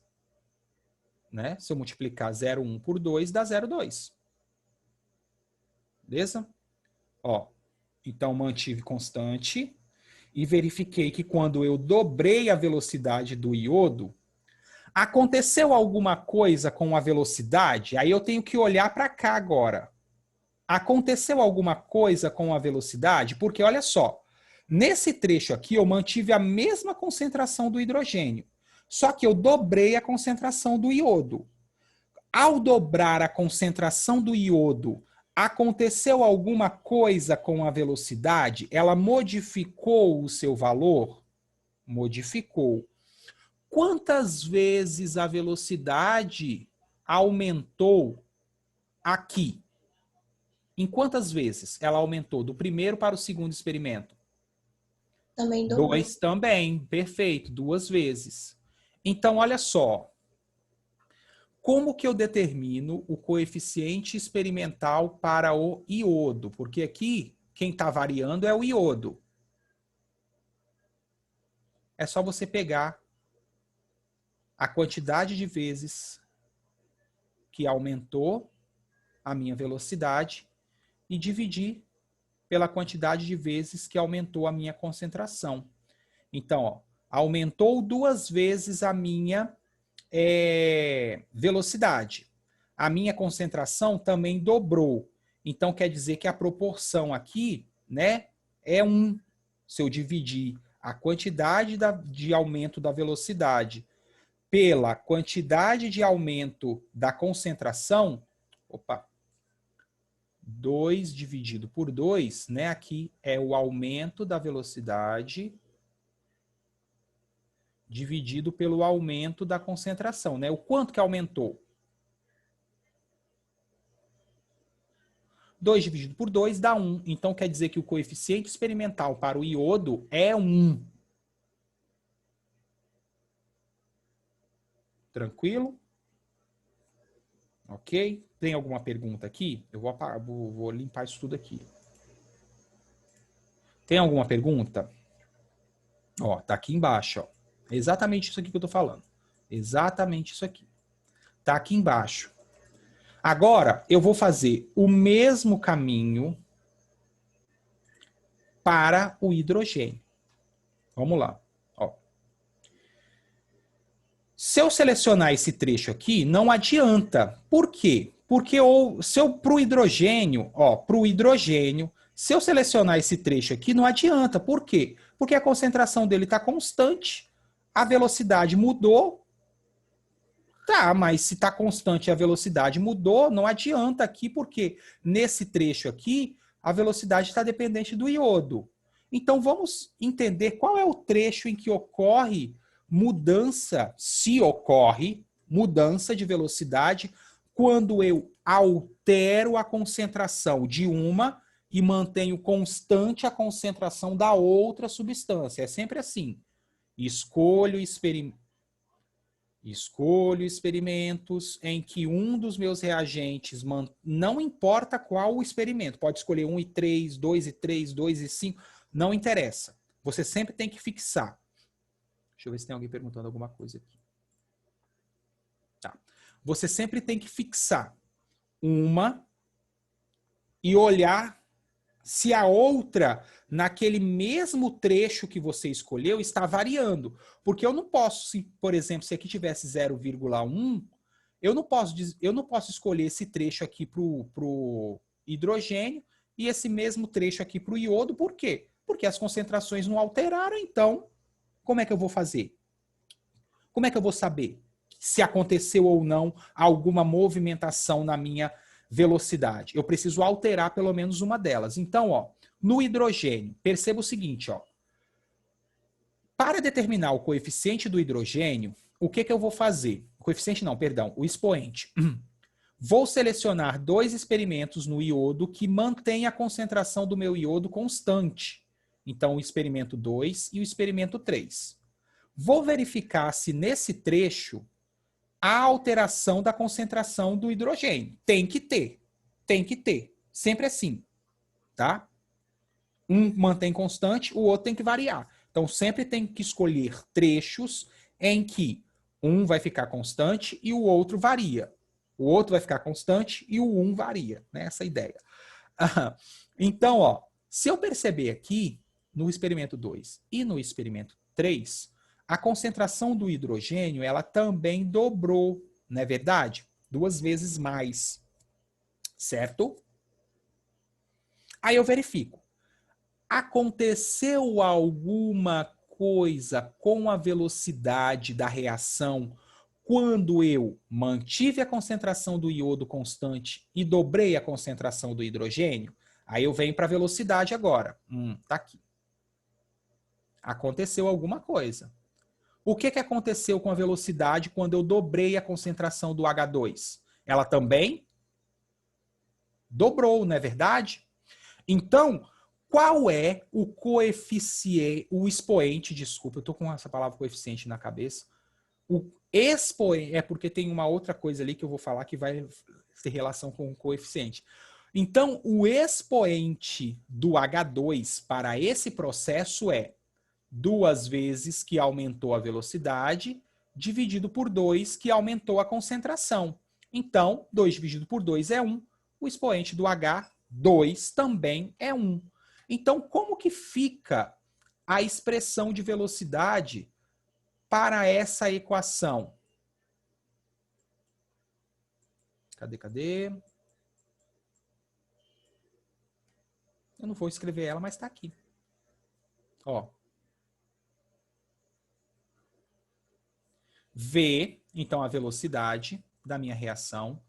Né? Se eu multiplicar 0,1 por 2, dá 0,2. Beleza? Ó, então mantive constante e verifiquei que quando eu dobrei a velocidade do iodo, aconteceu alguma coisa com a velocidade? Aí eu tenho que olhar para cá agora. Aconteceu alguma coisa com a velocidade? Porque olha só, nesse trecho aqui eu mantive a mesma concentração do hidrogênio, só que eu dobrei a concentração do iodo. Ao dobrar a concentração do iodo, aconteceu alguma coisa com a velocidade? Ela modificou o seu valor? Modificou. Quantas vezes a velocidade aumentou aqui? Em quantas vezes ela aumentou do primeiro para o segundo experimento? Também dobrou. 2 também, perfeito, 2 vezes. Então, olha só. Como que eu determino o coeficiente experimental para o iodo? Porque aqui, quem está variando é o iodo. É só você pegar a quantidade de vezes que aumentou a minha velocidade e dividir pela quantidade de vezes que aumentou a minha concentração. Então, ó, aumentou 2 vezes a minha velocidade. A minha concentração também dobrou. Então, quer dizer que a proporção aqui, né, é 1. Se eu dividir a quantidade de aumento da velocidade pela quantidade de aumento da concentração, 2 dividido por 2, né, aqui é o aumento da velocidade dividido pelo aumento da concentração, né? O quanto que aumentou? 2 dividido por 2 dá 1. Então, quer dizer que o coeficiente experimental para o iodo é 1. Tranquilo? Ok? Tem alguma pergunta aqui? Eu vou limpar isso tudo aqui. Tem alguma pergunta? Ó, tá aqui embaixo, ó. Exatamente isso aqui que eu tô falando. Exatamente isso aqui. Tá aqui embaixo. Agora, eu vou fazer o mesmo caminho para o hidrogênio. Vamos lá. Ó. Se eu selecionar esse trecho aqui, não adianta. Por quê? Porque se eu para o hidrogênio, se eu selecionar esse trecho aqui, não adianta. Por quê? Porque a concentração dele está constante. A velocidade mudou. Tá, mas se está constante e a velocidade mudou, não adianta aqui, porque nesse trecho aqui, a velocidade está dependente do iodo. Então, vamos entender qual é o trecho em que ocorre mudança, se ocorre mudança de velocidade, quando eu altero a concentração de uma e mantenho constante a concentração da outra substância. É sempre assim. Escolho experimentos em que um dos meus reagentes, não importa qual o experimento, pode escolher 1 e 3, 2 e 3, 2 e 5, não interessa. Você sempre tem que fixar. Deixa eu ver se tem alguém perguntando alguma coisa aqui. Tá. Você sempre tem que fixar uma e olhar se a outra, naquele mesmo trecho que você escolheu, está variando. Porque eu não posso, por exemplo, se aqui tivesse 0,1, eu não posso escolher esse trecho aqui para o hidrogênio e esse mesmo trecho aqui para o iodo. Por quê? Porque as concentrações não alteraram, então como é que eu vou fazer? Como é que eu vou saber se aconteceu ou não alguma movimentação na minha velocidade? Eu preciso alterar pelo menos uma delas. Então, ó, no hidrogênio, perceba o seguinte, ó. Para determinar o coeficiente do hidrogênio, o que eu vou fazer? O coeficiente não, perdão, o expoente. Vou selecionar 2 experimentos no iodo que mantêm a concentração do meu iodo constante. Então, o experimento 2 e o experimento 3. Vou verificar se nesse trecho há alteração da concentração do hidrogênio. Tem que ter. Tem que ter. Sempre assim. Tá? Um mantém constante, o outro tem que variar. Então, sempre tem que escolher trechos em que um vai ficar constante e o outro varia. O outro vai ficar constante e o um varia. Né? Essa é a ideia. Então, ó, se eu perceber aqui, no experimento 2 e no experimento 3, a concentração do hidrogênio ela também dobrou, não é verdade? 2 vezes mais. Certo? Aí eu verifico. Aconteceu alguma coisa com a velocidade da reação quando eu mantive a concentração do iodo constante e dobrei a concentração do hidrogênio? Aí eu venho para a velocidade agora. Tá aqui. Aconteceu alguma coisa. O que aconteceu com a velocidade quando eu dobrei a concentração do H2? Ela também dobrou, não é verdade? Então, qual é o coeficiente, o expoente, desculpa, eu estou com essa palavra coeficiente na cabeça. O expoente, é porque tem uma outra coisa ali que eu vou falar que vai ter relação com o coeficiente. Então, o expoente do H2 para esse processo é 2 vezes que aumentou a velocidade dividido por 2, que aumentou a concentração. Então, 2 dividido por 2 é 1. O expoente do H2 também é 1. Então, como que fica a expressão de velocidade para essa equação? Cadê? Eu não vou escrever ela, mas está aqui. Ó. V, então a velocidade da minha reação,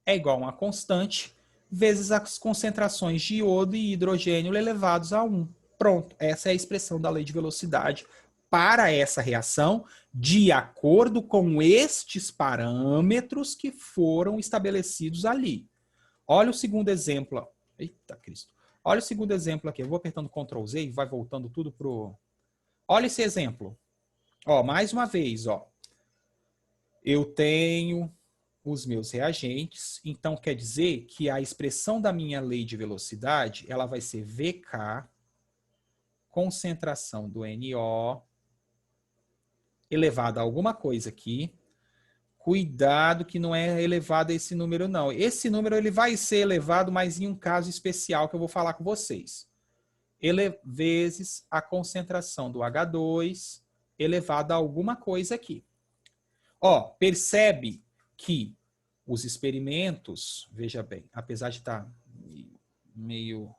é igual a uma constante vezes as concentrações de iodo e hidrogênio elevados a 1. Pronto, essa é a expressão da lei de velocidade para essa reação, de acordo com estes parâmetros que foram estabelecidos ali. Olha o segundo exemplo. Eita, Cristo. Olha o segundo exemplo aqui. Eu vou apertando Ctrl Z e vai voltando tudo pro... Olha esse exemplo. Ó, mais uma vez, ó. Eu tenho os meus reagentes, então quer dizer que a expressão da minha lei de velocidade, ela vai ser VK, concentração do NO, elevado a alguma coisa aqui. Cuidado que não é elevado a esse número, não. Esse número ele vai ser elevado, mas em um caso especial que eu vou falar com vocês. Vezes a concentração do H2 elevado a alguma coisa aqui. Ó, percebe que os experimentos, veja bem, apesar de estar meio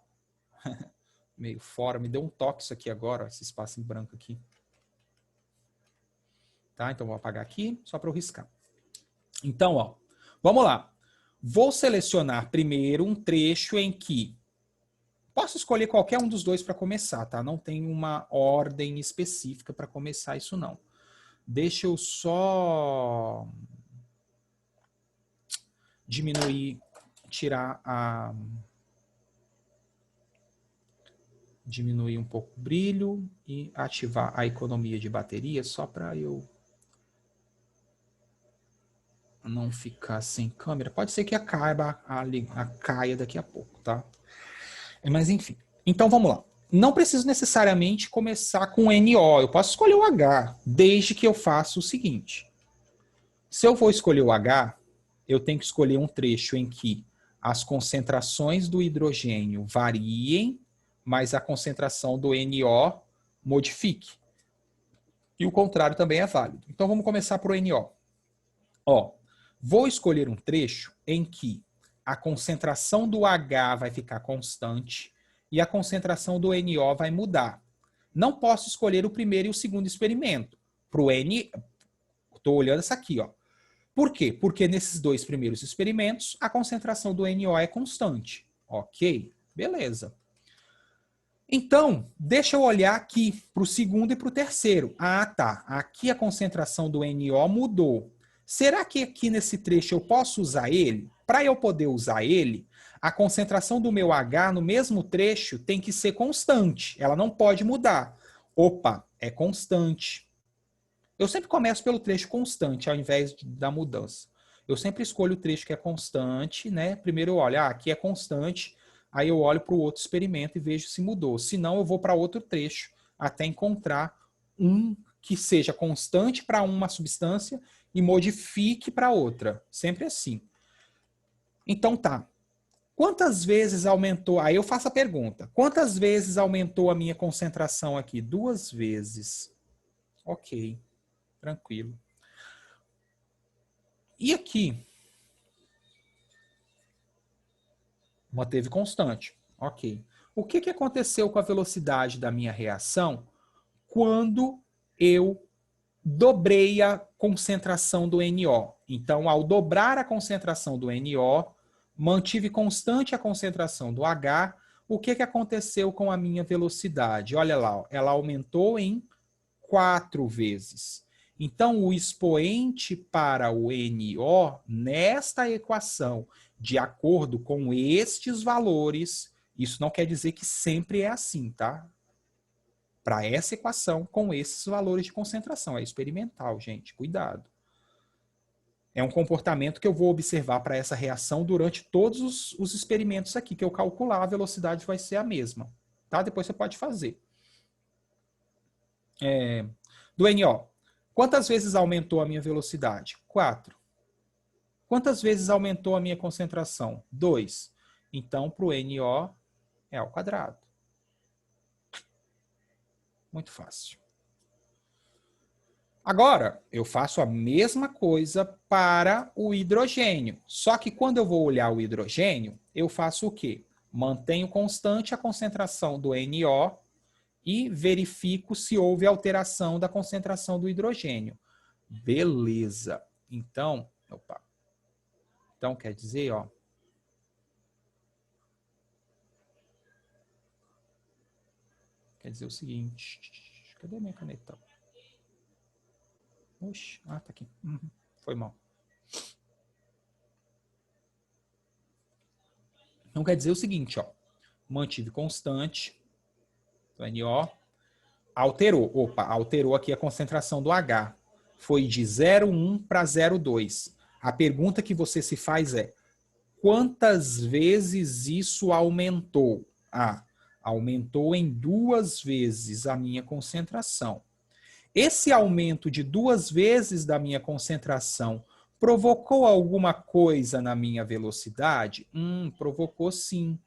fora, me deu um toque isso aqui agora, ó, esse espaço em branco aqui. Tá? Então vou apagar aqui, só para eu riscar. Então, ó, vamos lá. Vou selecionar primeiro um trecho em que posso escolher qualquer um dos dois para começar, tá? Não tem uma ordem específica para começar isso, não. Deixa eu só diminuir, diminuir um pouco o brilho e ativar a economia de bateria só para eu não ficar sem câmera. Pode ser que caia daqui a pouco, tá? Mas enfim. Então vamos lá. Não preciso necessariamente começar com NO. Eu posso escolher o H, desde que eu faça o seguinte. Se eu vou escolher o H, eu tenho que escolher um trecho em que as concentrações do hidrogênio variem, mas a concentração do NO modifique. E o contrário também é válido. Então vamos começar por NO. Ó, vou escolher um trecho em que a concentração do H vai ficar constante e a concentração do NO vai mudar. Não posso escolher o primeiro e o segundo experimento. Para o N, estou olhando essa aqui, ó. Por quê? Porque nesses dois primeiros experimentos, a concentração do NO é constante. Ok? Beleza. Então, deixa eu olhar aqui para o segundo e para o terceiro. Ah, tá. Aqui a concentração do NO mudou. Será que aqui nesse trecho eu posso usar ele? Para eu poder usar ele, a concentração do meu H no mesmo trecho tem que ser constante. Ela não pode mudar. Opa, é constante. Eu sempre começo pelo trecho constante, ao invés da mudança. Eu sempre escolho o trecho que é constante, né? Primeiro eu olho, aqui é constante, aí eu olho para o outro experimento e vejo se mudou. Se não, eu vou para outro trecho, até encontrar um que seja constante para uma substância e modifique para outra. Sempre assim. Então tá. Quantas vezes aumentou? Aí eu faço a pergunta. Quantas vezes aumentou a minha concentração aqui? 2 vezes. Ok. Tranquilo. E aqui? Manteve constante. Ok. O que aconteceu com a velocidade da minha reação quando eu dobrei a concentração do NO? Então, ao dobrar a concentração do NO, mantive constante a concentração do H, o que aconteceu com a minha velocidade? Olha lá, ó, ela aumentou em 4 vezes. Então, o expoente para o NO, nesta equação, de acordo com estes valores, isso não quer dizer que sempre é assim, tá? Para essa equação, com esses valores de concentração. É experimental, gente, cuidado. É um comportamento que eu vou observar para essa reação durante todos os experimentos aqui, que eu calcular, a velocidade vai ser a mesma. Tá? Depois você pode fazer. Do NO. Quantas vezes aumentou a minha velocidade? 4. Quantas vezes aumentou a minha concentração? 2. Então, para o NO é ao quadrado. Muito fácil. Agora, eu faço a mesma coisa para o hidrogênio. Só que quando eu vou olhar o hidrogênio, eu faço o quê? Mantenho constante a concentração do NO e verifico se houve alteração da concentração do hidrogênio. Beleza. Então, então quer dizer, ó, quer dizer o seguinte, cadê minha caneta? Oxe, tá aqui. Foi mal. Então quer dizer o seguinte, ó, mantive constante, o NO, alterou aqui a concentração do H. Foi de 0,1 para 0,2. A pergunta que você se faz é, quantas vezes isso aumentou? Aumentou em 2 vezes a minha concentração. Esse aumento de 2 vezes da minha concentração provocou alguma coisa na minha velocidade? Provocou sim.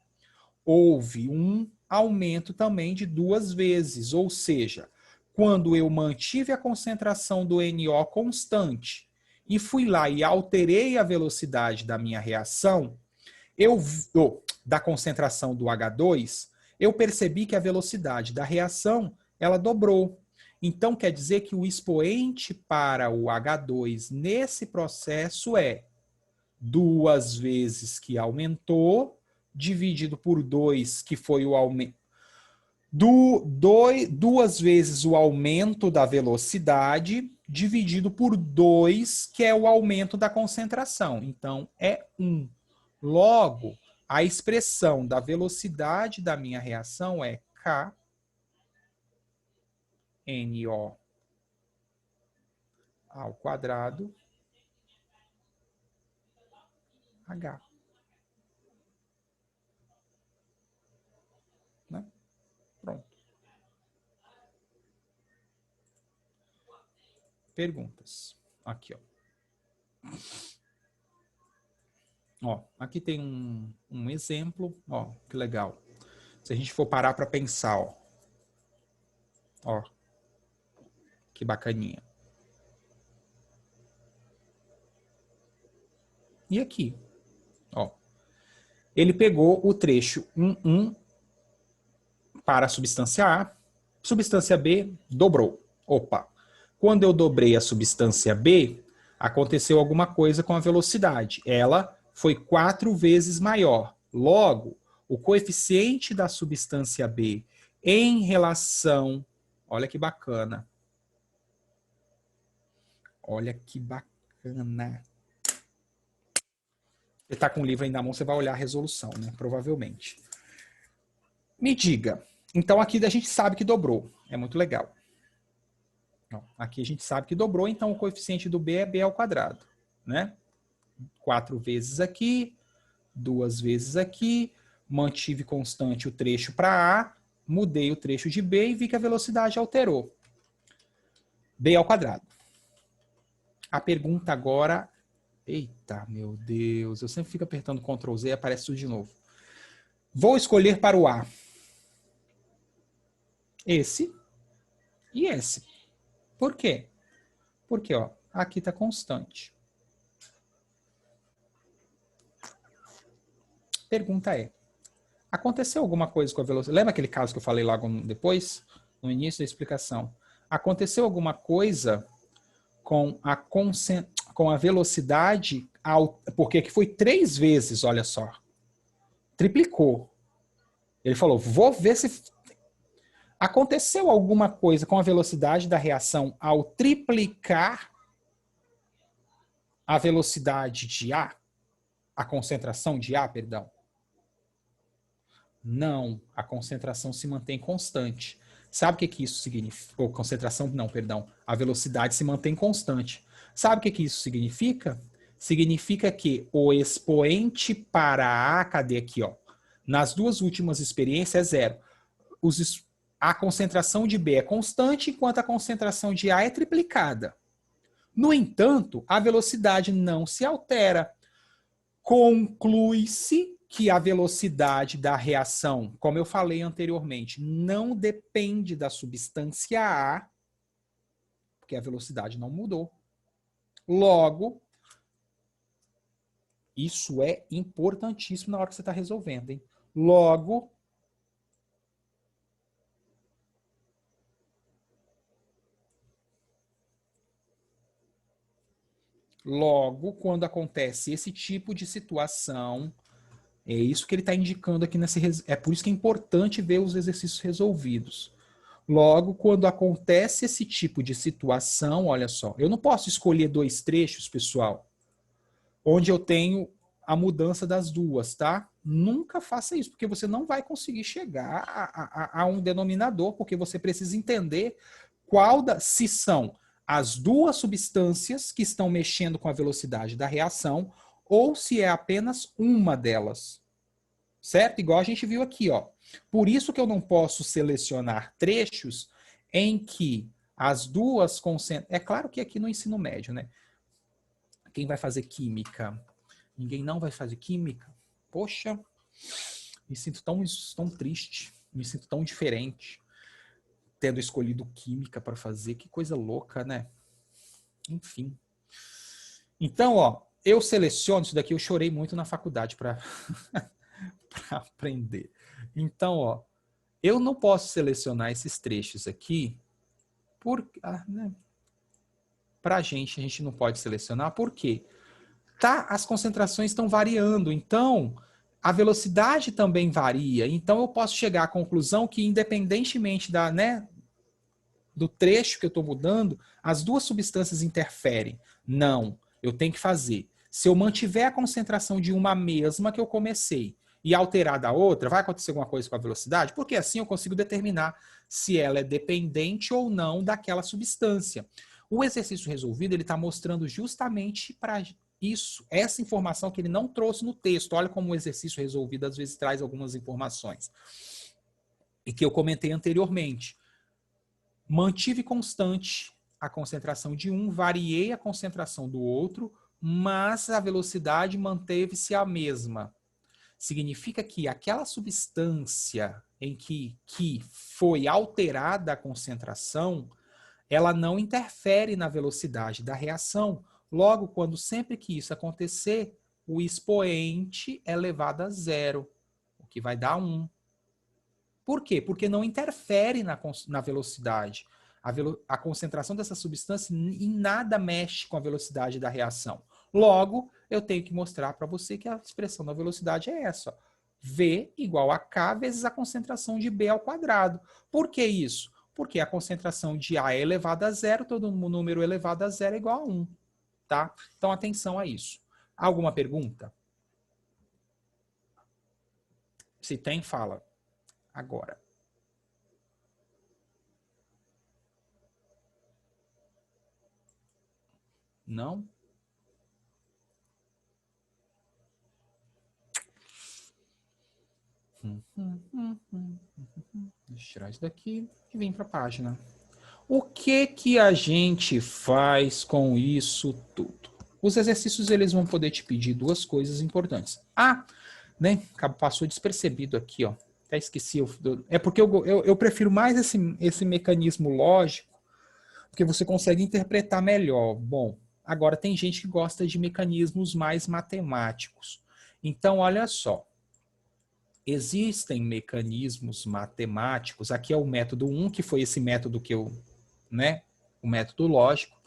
Houve um aumento também de 2 vezes, ou seja, quando eu mantive a concentração do NO constante e fui lá e alterei a velocidade da minha reação, da concentração do H2, eu percebi que a velocidade da reação ela dobrou. Então, quer dizer que o expoente para o H2 nesse processo é 2 vezes que aumentou, dividido por 2, que foi o aumento. 2 vezes o aumento da velocidade, dividido por 2, que é o aumento da concentração. Então, é 1. Logo, a expressão da velocidade da minha reação é K NO ao quadrado H. Né? Pronto. Perguntas. Aqui, ó. Aqui tem um exemplo, ó, que legal. Se a gente for parar para pensar, ó, que bacaninha. E aqui, ó, ele pegou o trecho 1,1 para a substância A, substância B dobrou. Quando eu dobrei a substância B, aconteceu alguma coisa com a velocidade. Ela foi 4 vezes maior. Logo, o coeficiente da substância B em relação... Olha que bacana. Olha que bacana. Você está com o livro aí na mão, você vai olhar a resolução, né? Provavelmente. Me diga. Então, aqui a gente sabe que dobrou. É muito legal. Aqui a gente sabe que dobrou, então o coeficiente do B é B ao quadrado, né? 4 vezes aqui, 2 vezes aqui, mantive constante o trecho para A, mudei o trecho de B e vi que a velocidade alterou. B ao quadrado. A pergunta agora... Eita, meu Deus, eu sempre fico apertando Ctrl Z e aparece tudo de novo. Vou escolher para o A esse e esse. Por quê? Porque, ó, aqui está constante. Pergunta é, aconteceu alguma coisa com a velocidade? Lembra aquele caso que eu falei logo depois, no início da explicação? Aconteceu alguma coisa com a velocidade, porque aqui foi 3 vezes, olha só. Triplicou. Ele falou, vou ver se... Aconteceu alguma coisa com a velocidade da reação ao triplicar a velocidade de A? A concentração de A, perdão? Não, a concentração se mantém constante. Sabe o que isso significa? Ou concentração, não, perdão. A velocidade se mantém constante. Sabe o que isso significa? Significa que o expoente para A, cadê aqui, ó? Nas 2 últimas experiências é 0. A concentração de B é constante, enquanto a concentração de A é triplicada. No entanto, a velocidade não se altera. Conclui-se que a velocidade da reação, como eu falei anteriormente, não depende da substância A, porque a velocidade não mudou. Logo, isso é importantíssimo na hora que você está resolvendo, hein? Logo, quando acontece esse tipo de situação, é isso que ele está indicando aqui nesse. É por isso que é importante ver os exercícios resolvidos. Logo, quando acontece esse tipo de situação, olha só, eu não posso escolher dois trechos, pessoal, onde eu tenho a mudança das duas, tá? Nunca faça isso, porque você não vai conseguir chegar a um denominador, porque você precisa entender se são as duas substâncias que estão mexendo com a velocidade da reação ou se é apenas uma delas. Certo? Igual a gente viu aqui, ó. Por isso que eu não posso selecionar trechos em que as duas concentram. É claro que aqui no ensino médio, né? Quem vai fazer química? Ninguém não vai fazer química? Poxa, me sinto tão triste, me sinto tão diferente tendo escolhido química para fazer. Que coisa louca, né? Enfim. Então, ó, eu seleciono isso daqui, eu chorei muito na faculdade para aprender. Então, ó, eu não posso selecionar esses trechos aqui né? Para a gente não pode selecionar, por quê? As concentrações estão variando, então a velocidade também varia. Então eu posso chegar à conclusão que, independentemente do trecho que eu estou mudando, as duas substâncias interferem. Não, eu tenho que fazer. Se eu mantiver a concentração de uma mesma que eu comecei e alterar da outra, vai acontecer alguma coisa com a velocidade? Porque assim eu consigo determinar se ela é dependente ou não daquela substância. O exercício resolvido, ele está mostrando justamente para isso, essa informação que ele não trouxe no texto. Olha como o exercício resolvido às vezes traz algumas informações. E que eu comentei anteriormente. Mantive constante a concentração de um, variei a concentração do outro, mas a velocidade manteve-se a mesma. Significa que aquela substância em que foi alterada a concentração, ela não interfere na velocidade da reação. Logo, sempre que isso acontecer, o expoente é elevado a zero, o que vai dar 1. Por quê? Porque não interfere na velocidade. A concentração dessa substância em nada mexe com a velocidade da reação. Logo, eu tenho que mostrar para você que a expressão da velocidade é essa. Ó. V igual a K vezes a concentração de B ao quadrado. Por que isso? Porque a concentração de A é elevada a zero, todo número elevado a zero é igual a 1. Tá? Então, atenção a isso. Alguma pergunta? Se tem, fala. Agora. Não? Deixa eu tirar isso daqui e vir para a página. O que a gente faz com isso tudo? Os exercícios eles vão poder te pedir duas coisas importantes. Né? Passou despercebido aqui, ó. Até esqueci. É porque eu prefiro mais esse mecanismo lógico, porque você consegue interpretar melhor. Bom, agora tem gente que gosta de mecanismos mais matemáticos. Então, olha só. Existem mecanismos matemáticos. Aqui é o método 1, que foi esse método que o método lógico.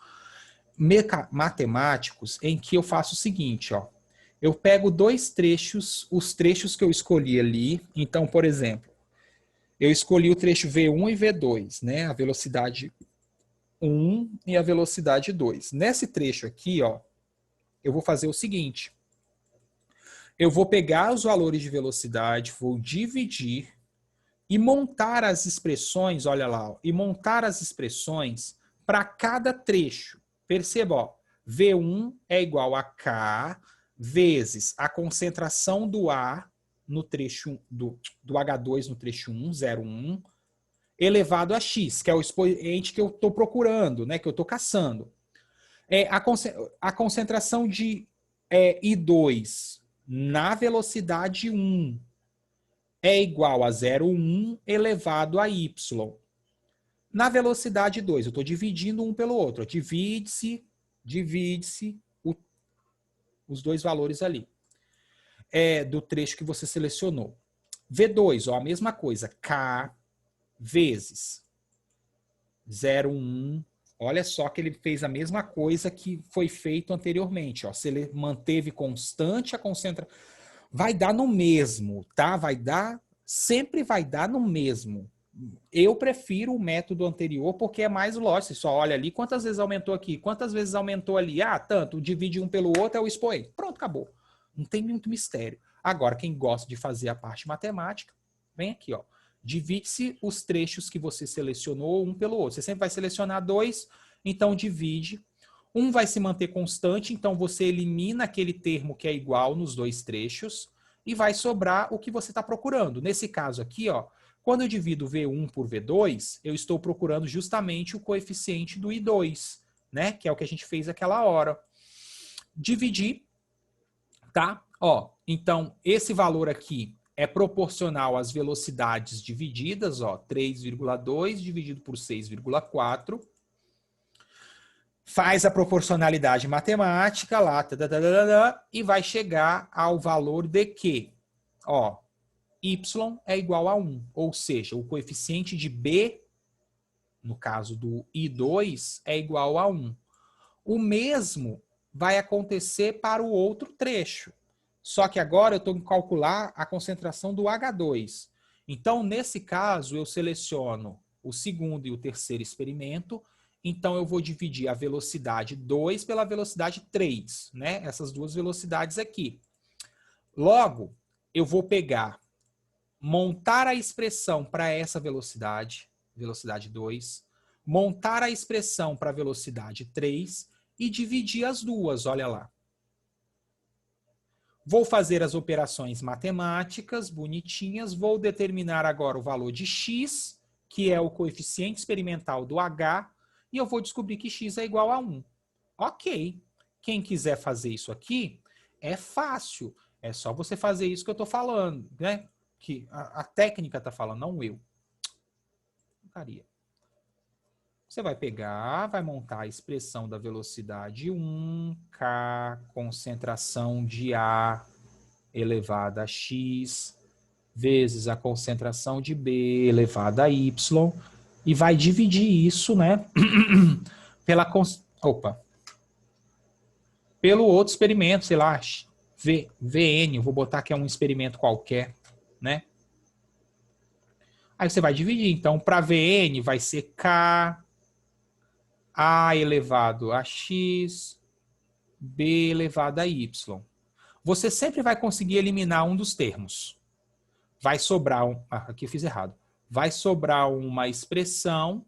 Matemáticos em que eu faço o seguinte, ó. Eu pego dois trechos, os trechos que eu escolhi ali. Então, por exemplo, eu escolhi o trecho V1 e V2, né? A velocidade 1 e a velocidade 2. Nesse trecho aqui, ó, eu vou fazer o seguinte. Eu vou pegar os valores de velocidade, vou dividir e montar as expressões, olha lá, ó, e montar as expressões para cada trecho. Perceba, ó, V1 é igual a K vezes a concentração do A no trecho do H2 no trecho 1, 0,1, elevado a X, que é o expoente que eu estou procurando, né, que eu estou caçando. A concentração de I2 na velocidade 1 é igual a 0,1 elevado a y. Na velocidade 2, eu estou dividindo um pelo outro. Divide-se os dois valores ali. Do trecho que você selecionou. V2, ó, a mesma coisa. K vezes 0,1. Olha só que ele fez a mesma coisa que foi feito anteriormente. Ó. Se ele manteve constante a concentração, vai dar no mesmo, tá? Sempre vai dar no mesmo. Eu prefiro o método anterior porque é mais lógico. Você só olha ali, quantas vezes aumentou aqui, quantas vezes aumentou ali. Ah, tanto, divide um pelo outro é o expoente. Pronto, acabou. Não tem muito mistério. Agora, quem gosta de fazer a parte matemática, vem aqui, ó. Divide-se os trechos que você selecionou um pelo outro. Você sempre vai selecionar 2, então divide. Um vai se manter constante, então você elimina aquele termo que é igual nos dois trechos e vai sobrar o que você está procurando. Nesse caso aqui, ó, quando eu divido V1 por V2, eu estou procurando justamente o coeficiente do I2, né? Que é o que a gente fez aquela hora. Dividir, tá? Ó, então, esse valor aqui é proporcional às velocidades divididas, ó, 3,2 dividido por 6,4. Faz a proporcionalidade matemática lá, e vai chegar ao valor de que, ó, y é igual a 1, ou seja, o coeficiente de b, no caso do I2, é igual a 1. O mesmo vai acontecer para o outro trecho. Só que agora eu estou em calcular a concentração do H2. Então, nesse caso, eu seleciono o segundo e o terceiro experimento. Então, eu vou dividir a velocidade 2 pela velocidade 3, né? Essas duas velocidades aqui. Logo, eu vou pegar, montar a expressão para essa velocidade, velocidade 2, montar a expressão para a velocidade 3 e dividir as duas, olha lá. Vou fazer as operações matemáticas bonitinhas, vou determinar agora o valor de x, que é o coeficiente experimental do H, e eu vou descobrir que x é igual a 1. Ok. Quem quiser fazer isso aqui, é fácil. É só você fazer isso que eu estou falando, né? Que a técnica está falando, não eu. Você vai pegar, vai montar a expressão da velocidade 1, K, concentração de A elevada a X, vezes a concentração de B elevada a Y, e vai dividir isso, né, pelo outro experimento, sei lá, VN, vou botar que é um experimento qualquer, né? Aí você vai dividir. Então, para VN vai ser K, A elevado a X, B elevado a Y. Você sempre vai conseguir eliminar um dos termos. Vai sobrar aqui eu fiz errado. Vai sobrar uma expressão.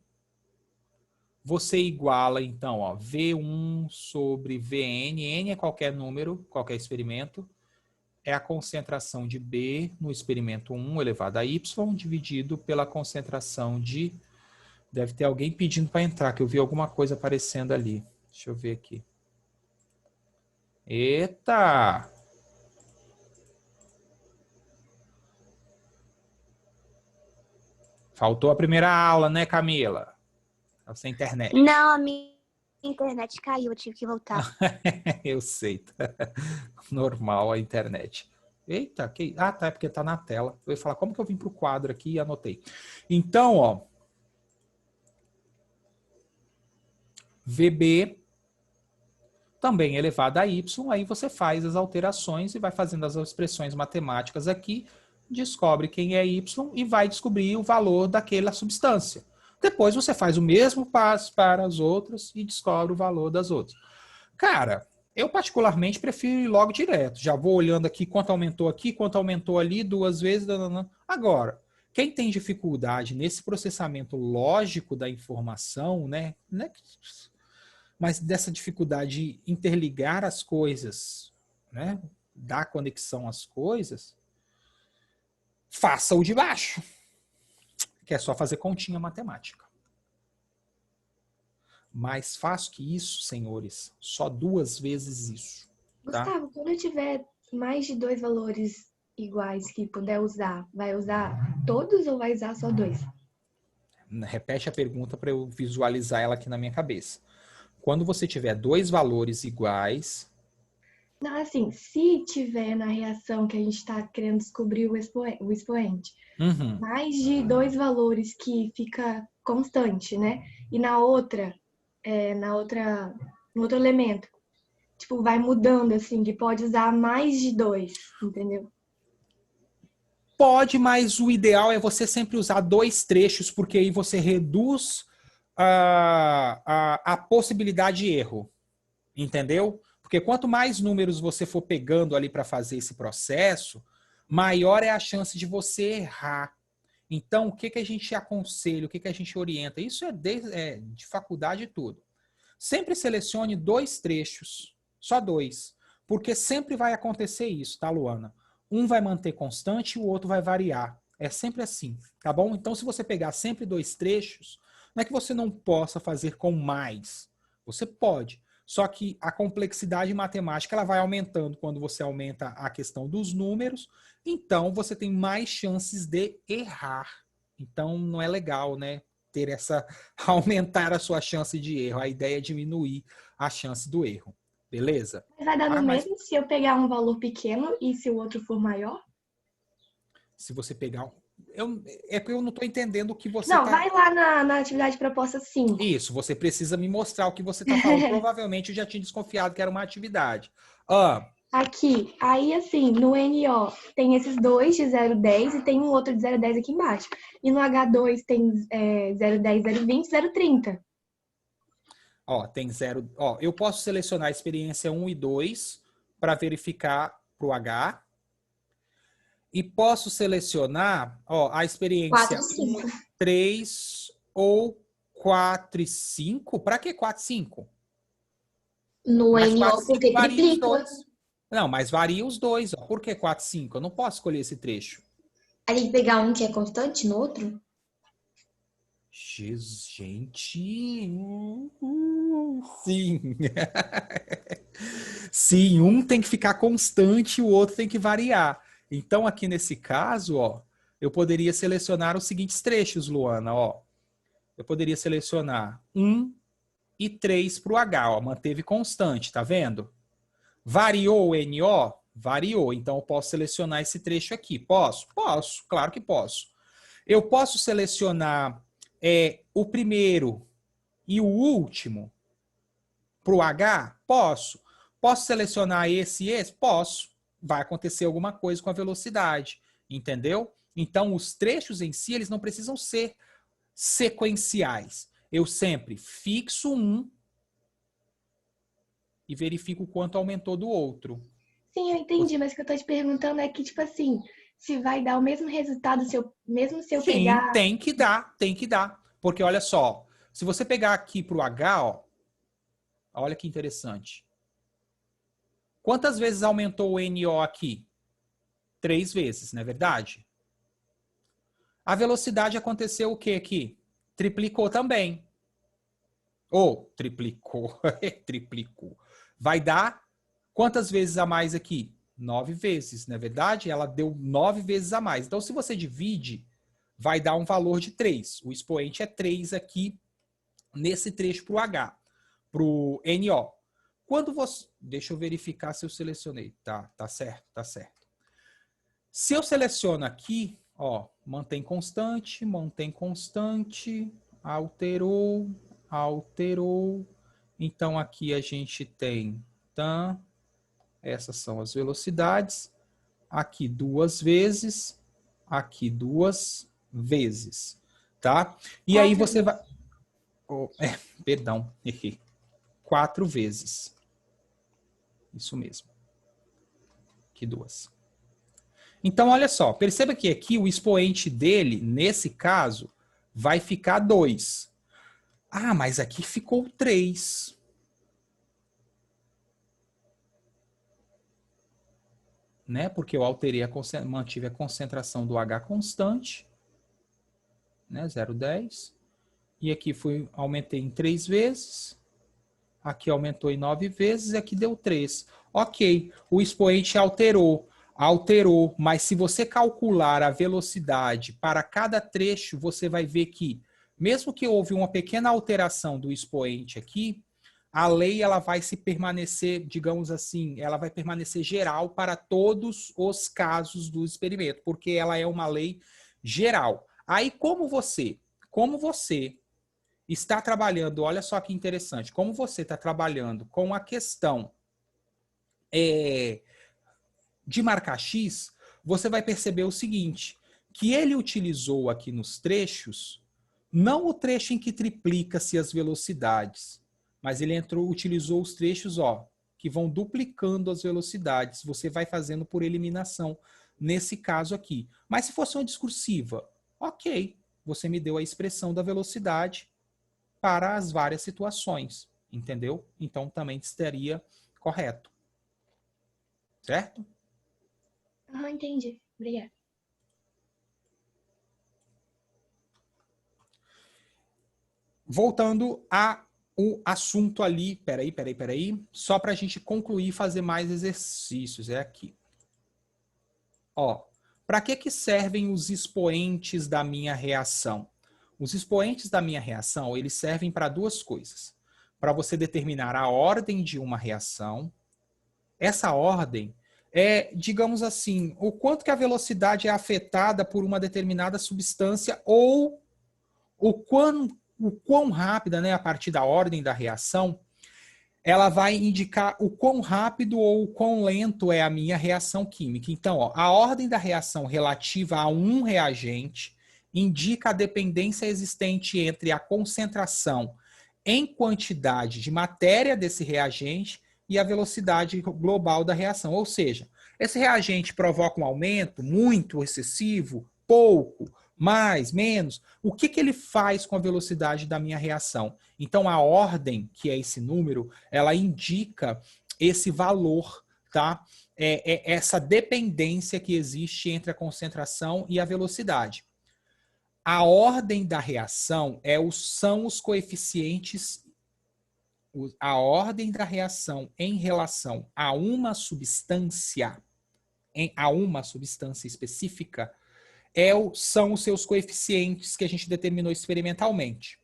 Você iguala, então, ó, V1 sobre VN. N é qualquer número, qualquer experimento. É a concentração de B no experimento 1 elevado a Y, dividido pela concentração de... Deve ter alguém pedindo para entrar, que eu vi alguma coisa aparecendo ali. Deixa eu ver aqui. Eita! Faltou a primeira aula, né, Camila? Tá sem internet. Não, a minha internet caiu, eu tive que voltar. Eu sei. Tá? Normal a internet. Eita, que... Ah, tá, é porque tá na tela. Eu ia falar, como que eu vim pro quadro aqui e anotei? Então, ó. VB também elevado a Y, aí você faz as alterações e vai fazendo as expressões matemáticas aqui, descobre quem é Y e vai descobrir o valor daquela substância. Depois você faz o mesmo passo para as outras e descobre o valor das outras. Cara, eu particularmente prefiro ir logo direto. Já vou olhando aqui quanto aumentou ali, 2 vezes. Agora, quem tem dificuldade nesse processamento lógico da informação, né? Mas dessa dificuldade de interligar as coisas, né? Dar conexão às coisas, faça o de baixo, que é só fazer continha matemática. Mais fácil que isso, senhores, só 2 vezes isso. Tá? Gustavo, quando eu tiver mais de 2 valores iguais que puder usar, vai usar todos ou vai usar só 2? Repete a pergunta para eu visualizar ela aqui na minha cabeça. Quando você tiver 2 valores iguais... Não, assim, se tiver na reação que a gente está querendo descobrir o expoente, Uhum. mais de 2 valores que fica constante, né? E no outro elemento, tipo, vai mudando, assim, que pode usar mais de 2, entendeu? Pode, mas o ideal é você sempre usar 2 trechos, porque aí você reduz a possibilidade de erro. Entendeu? Porque quanto mais números você for pegando ali para fazer esse processo, maior é a chance de você errar. Então, o que a gente aconselha, o que a gente orienta? Isso é de faculdade e tudo. Sempre selecione 2 trechos, só 2, porque sempre vai acontecer isso, tá, Luana? Um vai manter constante e o outro vai variar. É sempre assim, tá bom? Então, se você pegar sempre 2 trechos, não é que você não possa fazer com mais. Você pode. Só que a complexidade matemática ela vai aumentando quando você aumenta a questão dos números. Então, você tem mais chances de errar. Então, não é legal, né? Ter essa aumentar a sua chance de erro. A ideia é diminuir a chance do erro. Beleza? Mas vai dar no Mas mesmo se eu pegar um valor pequeno e se o outro for maior? se você pegar é porque eu não estou entendendo o que você Não, está... vai lá na atividade proposta 5. Isso, você precisa me mostrar o que você está falando. Provavelmente eu já tinha desconfiado que era uma atividade. Ah, Aqui, aí assim, no NO tem esses dois de 0,10 e tem um outro de 0,10 aqui embaixo. E no H2 tem 0,10, 0,20, 0,30. ó, tem 0. Ó, eu posso selecionar a experiência 1 e 2 para verificar para o H. E posso selecionar a 4 experiência e 1 5. e 3 ou 4 e 5. Para que 4 e 5? No Mas 4 NO, e 5 porque varia os triplica. dois. Não, mas varia os dois. Ó. Por que 4 e 5? Eu não posso escolher esse trecho. Aí tem que pegar um que é constante no outro? Gente. Sim. Sim, um tem que ficar constante, o outro tem que variar. Então, aqui nesse caso, ó, eu poderia selecionar os seguintes trechos, Luana. Ó. Eu poderia selecionar 1 e 3 para o H, ó, manteve constante, tá vendo? Variou o NO? Variou. Então, eu posso selecionar esse trecho aqui. Posso? Posso, claro que posso. Eu posso selecionar o primeiro e o último para o H? Posso. Posso selecionar esse e esse? Posso. Vai acontecer alguma coisa com a velocidade, entendeu? Então, os trechos em si, eles não precisam ser sequenciais. Eu sempre fixo um e verifico o quanto aumentou do outro. Sim, eu entendi, mas o que eu tô te perguntando é que, tipo assim, se vai dar o mesmo resultado mesmo se eu Sim, pegar. tem que dar, tem que dar. Porque olha só, se você pegar aqui para o H, ó, olha que interessante. Quantas vezes aumentou o NO aqui? 3 vezes, não é verdade? A velocidade aconteceu o que aqui? Triplicou também. Ou triplicou. Triplicou. Vai dar quantas vezes a mais aqui? 9 vezes, não é verdade? Ela deu 9 vezes a mais. Então, se você divide, vai dar um valor de 3. O expoente é 3 aqui nesse trecho para o H, para o NO. Quando você... Deixa eu verificar se eu selecionei. Tá certo, tá certo. Se eu seleciono aqui, ó, mantém constante, alterou, alterou. Então, aqui a gente tem, tá? Essas são as velocidades. Aqui 2 vezes, aqui 2 vezes, tá? E aí 4 você vai... vezes. Oh, perdão, errei. 4 vezes. Isso mesmo. Aqui 2. Então, olha só, perceba que aqui o expoente dele, nesse caso, vai ficar 2. Ah, mas aqui ficou 3. Né? Porque eu alterei mantive a concentração do H constante, né? 0,10. E aqui aumentei em 3 vezes. Aqui aumentou em 9 vezes e aqui deu 3. Ok, o expoente alterou, mas se você calcular a velocidade para cada trecho, você vai ver que, mesmo que houve uma pequena alteração do expoente aqui, a lei ela vai se permanecer, digamos assim, ela vai permanecer geral para todos os casos do experimento, porque ela é uma lei geral. Aí, como você está trabalhando, olha só que interessante, como você está trabalhando com a questão de marcar X, você vai perceber o seguinte, que ele utilizou aqui nos trechos, não o trecho em que triplica-se as velocidades, mas ele utilizou os trechos, que vão duplicando as velocidades. Você vai fazendo por eliminação nesse caso aqui. Mas se fosse uma discursiva, ok, você me deu a expressão da velocidade para as várias situações, entendeu? Então também estaria correto. Certo? Entendi. Obrigada. Voltando ao assunto ali, peraí, só para a gente concluir e fazer mais exercícios, é aqui. Para que servem os expoentes da minha reação? Os expoentes da minha reação, eles servem para duas coisas. Para você determinar a ordem de uma reação. Essa ordem é, digamos assim, o quanto que a velocidade é afetada por uma determinada substância ou o quão rápida, né, a partir da ordem da reação, ela vai indicar o quão rápido ou o quão lento é a minha reação química. Então, a ordem da reação relativa a um reagente indica a dependência existente entre a concentração em quantidade de matéria desse reagente e a velocidade global da reação. Ou seja, esse reagente provoca um aumento muito excessivo, pouco, mais, menos. O que ele faz com a velocidade da minha reação? Então, a ordem, que é esse número, ela indica esse valor, tá? Essa dependência que existe entre a concentração e a velocidade. A ordem da reação são os coeficientes. A ordem da reação em relação a uma substância, específica, são os seus coeficientes que a gente determinou experimentalmente.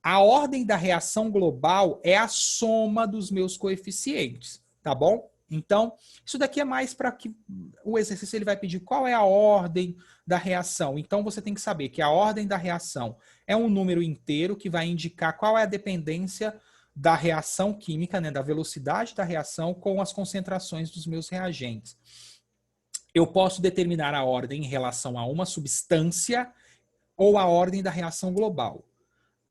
A ordem da reação global é a soma dos meus coeficientes, tá bom? Então, isso daqui é mais para que o exercício ele vai pedir qual é a ordem da reação. Então, você tem que saber que a ordem da reação é um número inteiro que vai indicar qual é a dependência da reação química, né, da velocidade da reação com as concentrações dos meus reagentes. Eu posso determinar a ordem em relação a uma substância ou a ordem da reação global,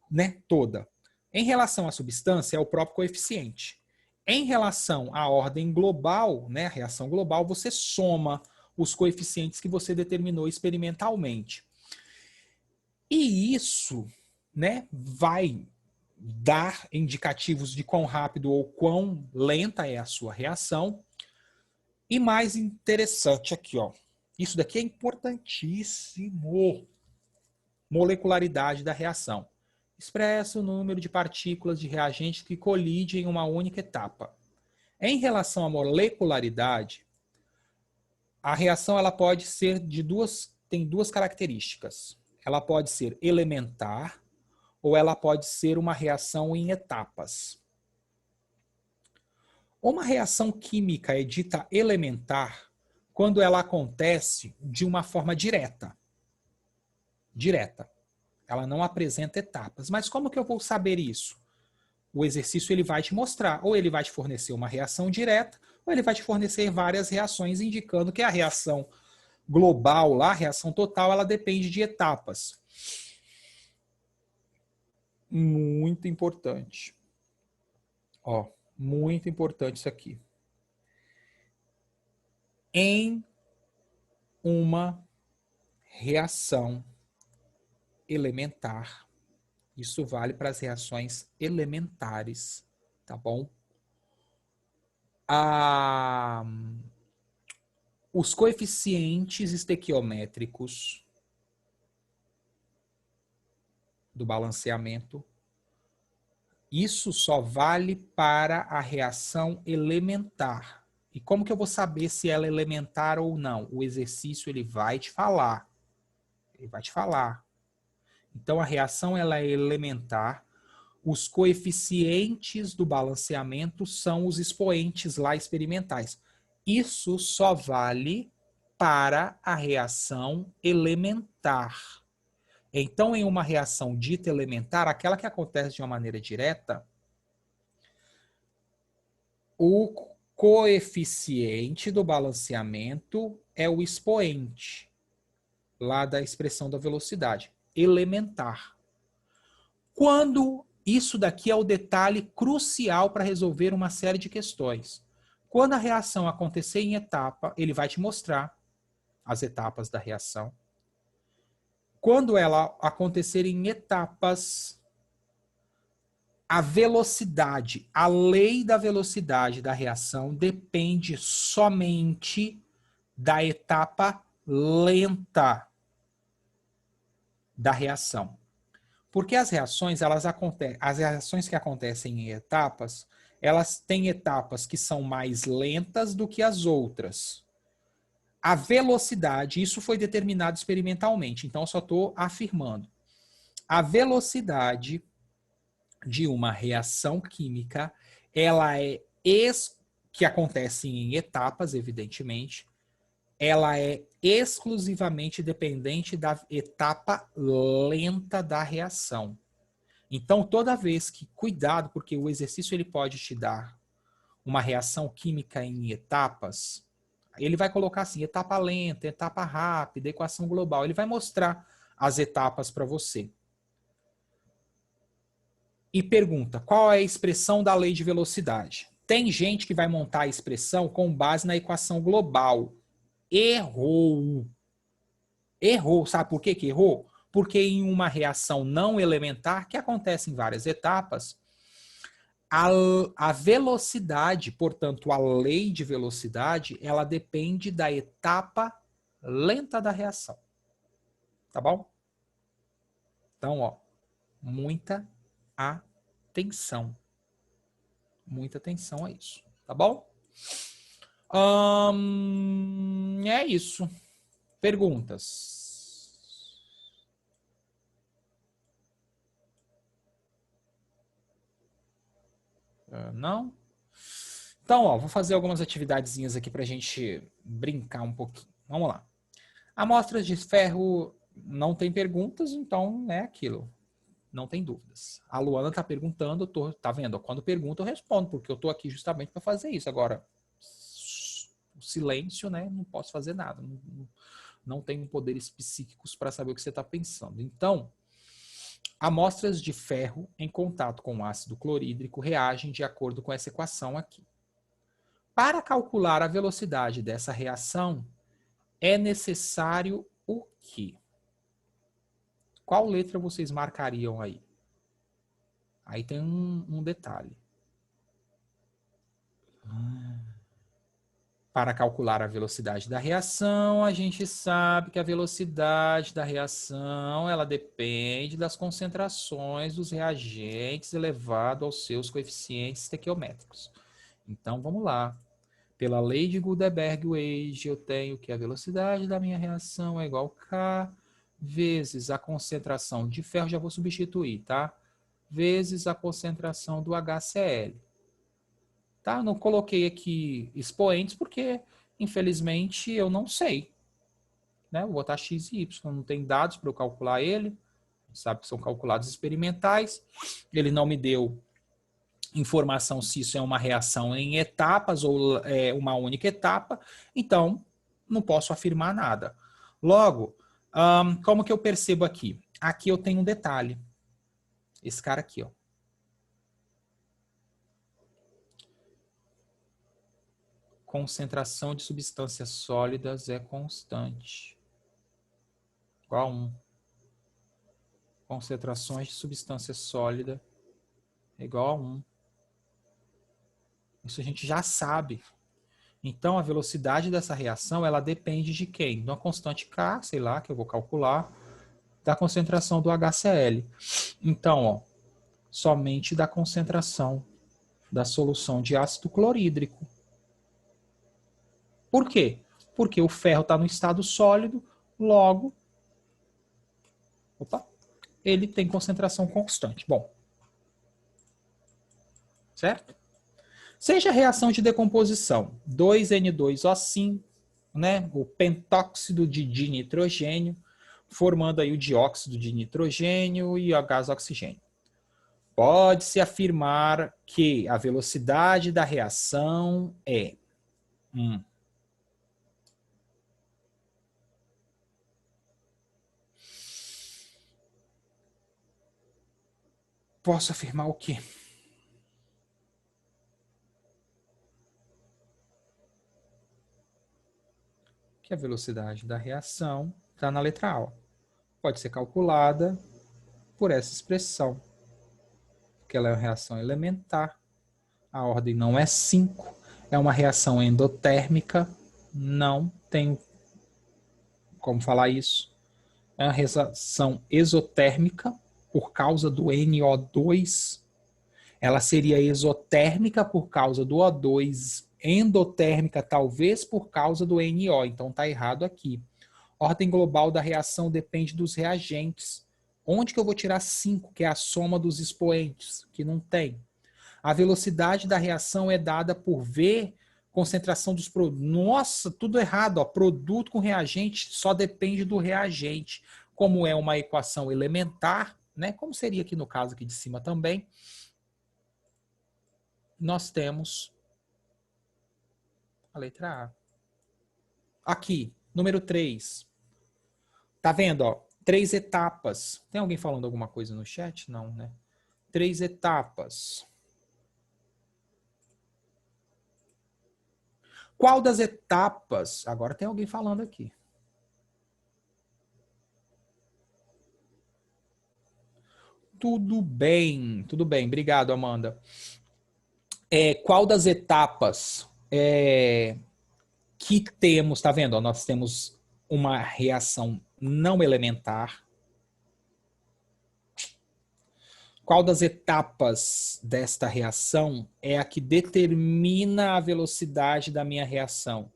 né, toda. Em relação à substância, é o próprio coeficiente. Em relação à ordem global, né, a reação global, você soma os coeficientes que você determinou experimentalmente. E isso, né, vai dar indicativos de quão rápido ou quão lenta é a sua reação. E mais interessante aqui, isso daqui é importantíssimo. Molecularidade da reação. Expressa o número de partículas de reagentes que colidem em uma única etapa. Em relação à molecularidade, a reação ela pode ser tem duas características. Ela pode ser elementar ou ela pode ser uma reação em etapas. Uma reação química é dita elementar quando ela acontece de uma forma direta. Ela não apresenta etapas. Mas como que eu vou saber isso? O exercício ele vai te mostrar. Ou ele vai te fornecer uma reação direta, ou ele vai te fornecer várias reações, indicando que a reação global, lá, a reação total, ela depende de etapas. Muito importante. Muito importante isso aqui. Em uma reação elementar, isso vale para as reações elementares, tá bom? Os coeficientes estequiométricos do balanceamento. Isso só vale para a reação elementar. E como que eu vou saber se ela é elementar ou não? O exercício ele vai te falar. Ele vai te falar. Então a reação ela é elementar. Os coeficientes do balanceamento são os expoentes lá experimentais. Isso só vale para a reação elementar. Então, em uma reação dita elementar, aquela que acontece de uma maneira direta, o coeficiente do balanceamento é o expoente lá da expressão da velocidade, elementar. Quando isso daqui é o detalhe crucial para resolver uma série de questões. Quando a reação acontecer em etapa, ele vai te mostrar as etapas da reação. Quando ela acontecer em etapas, a velocidade, a lei da velocidade da reação depende somente da etapa lenta da reação. Porque as reações, as reações que acontecem em etapas, elas têm etapas que são mais lentas do que as outras. A velocidade, isso foi determinado experimentalmente, então eu só estou afirmando. A velocidade de uma reação química, ela é que acontece em etapas, evidentemente, ela é exclusivamente dependente da etapa lenta da reação. Então, toda vez que, cuidado, porque o exercício ele pode te dar uma reação química em etapas, ele vai colocar assim, etapa lenta, etapa rápida, equação global. Ele vai mostrar as etapas para você. E pergunta, qual é a expressão da lei de velocidade? Tem gente que vai montar a expressão com base na equação global. Errou. Errou. Sabe por que que errou? Porque em uma reação não elementar, que acontece em várias etapas, a velocidade, portanto, a lei de velocidade, ela depende da etapa lenta da reação. Tá bom? Então, ó, muita atenção. Muita atenção a isso. Tá bom? É isso. Perguntas? Não? Então, ó, vou fazer algumas atividadezinhas aqui para a gente brincar um pouquinho. Vamos lá. Amostras de ferro não tem perguntas, então é aquilo. Não tem dúvidas. A Luana está perguntando, tá vendo? Quando pergunta eu respondo, porque eu estou aqui justamente para fazer isso. Agora, o silêncio, né? Não posso fazer nada. Não tenho poderes psíquicos para saber o que você está pensando. Então, amostras de ferro em contato com ácido clorídrico reagem de acordo com essa equação aqui. Para calcular a velocidade dessa reação, é necessário o quê? Qual letra vocês marcariam aí? Aí tem um detalhe. Para calcular a velocidade da reação, a gente sabe que a velocidade da reação ela depende das concentrações dos reagentes elevado aos seus coeficientes estequiométricos. Então, vamos lá. Pela lei de Gutenberg-Wade, eu tenho que a velocidade da minha reação é igual a K vezes a concentração de ferro, já vou substituir, tá? Vezes a concentração do HCl. Tá? Não coloquei aqui expoentes porque, infelizmente, eu não sei. Né? Vou botar X e Y, não tem dados para eu calcular ele. Sabe que são calculados experimentais. Ele não me deu informação se isso é uma reação em etapas ou é uma única etapa. Então, não posso afirmar nada. Logo, como que eu percebo aqui? Aqui eu tenho um detalhe. Esse cara aqui, ó. Concentração de substâncias sólidas é constante. Igual a 1. Concentrações de substância sólida é igual a 1. Isso a gente já sabe. Então, a velocidade dessa reação, ela depende de quem? De uma constante K, sei lá, que eu vou calcular, da concentração do HCl. Então, ó, somente da concentração da solução de ácido clorídrico. Por quê? Porque o ferro está no estado sólido, logo, ele tem concentração constante. Bom, certo? Seja a reação de decomposição 2N2O5, né, o pentóxido de dinitrogênio, formando aí o dióxido de nitrogênio e o gás oxigênio. Pode-se afirmar que a velocidade da reação é Posso afirmar o quê? Que a velocidade da reação está na letra A. Pode ser calculada por essa expressão, que ela é uma reação elementar, a ordem não é 5, é uma reação endotérmica, não tem como falar isso. É uma reação exotérmica por causa do NO2. Ela seria exotérmica por causa do O2, endotérmica talvez por causa do NO. Então tá errado aqui. Ordem global da reação depende dos reagentes. Onde que eu vou tirar 5, que é a soma dos expoentes? Que não tem. A velocidade da reação é dada por V, concentração dos produtos. Nossa, tudo errado. Ó. Produto com reagente só depende do reagente. Como é uma equação elementar, né? Como seria aqui no caso aqui de cima também, nós temos a letra A. Aqui, número 3. Tá vendo, ó? 3 etapas. Tem alguém falando alguma coisa no chat? Não, né? 3 etapas. Qual das etapas? Agora tem alguém falando aqui. Tudo bem. Obrigado, Amanda. Qual das etapas que temos, tá vendo? Ó, nós temos uma reação não elementar. Qual das etapas desta reação é a que determina a velocidade da minha reação?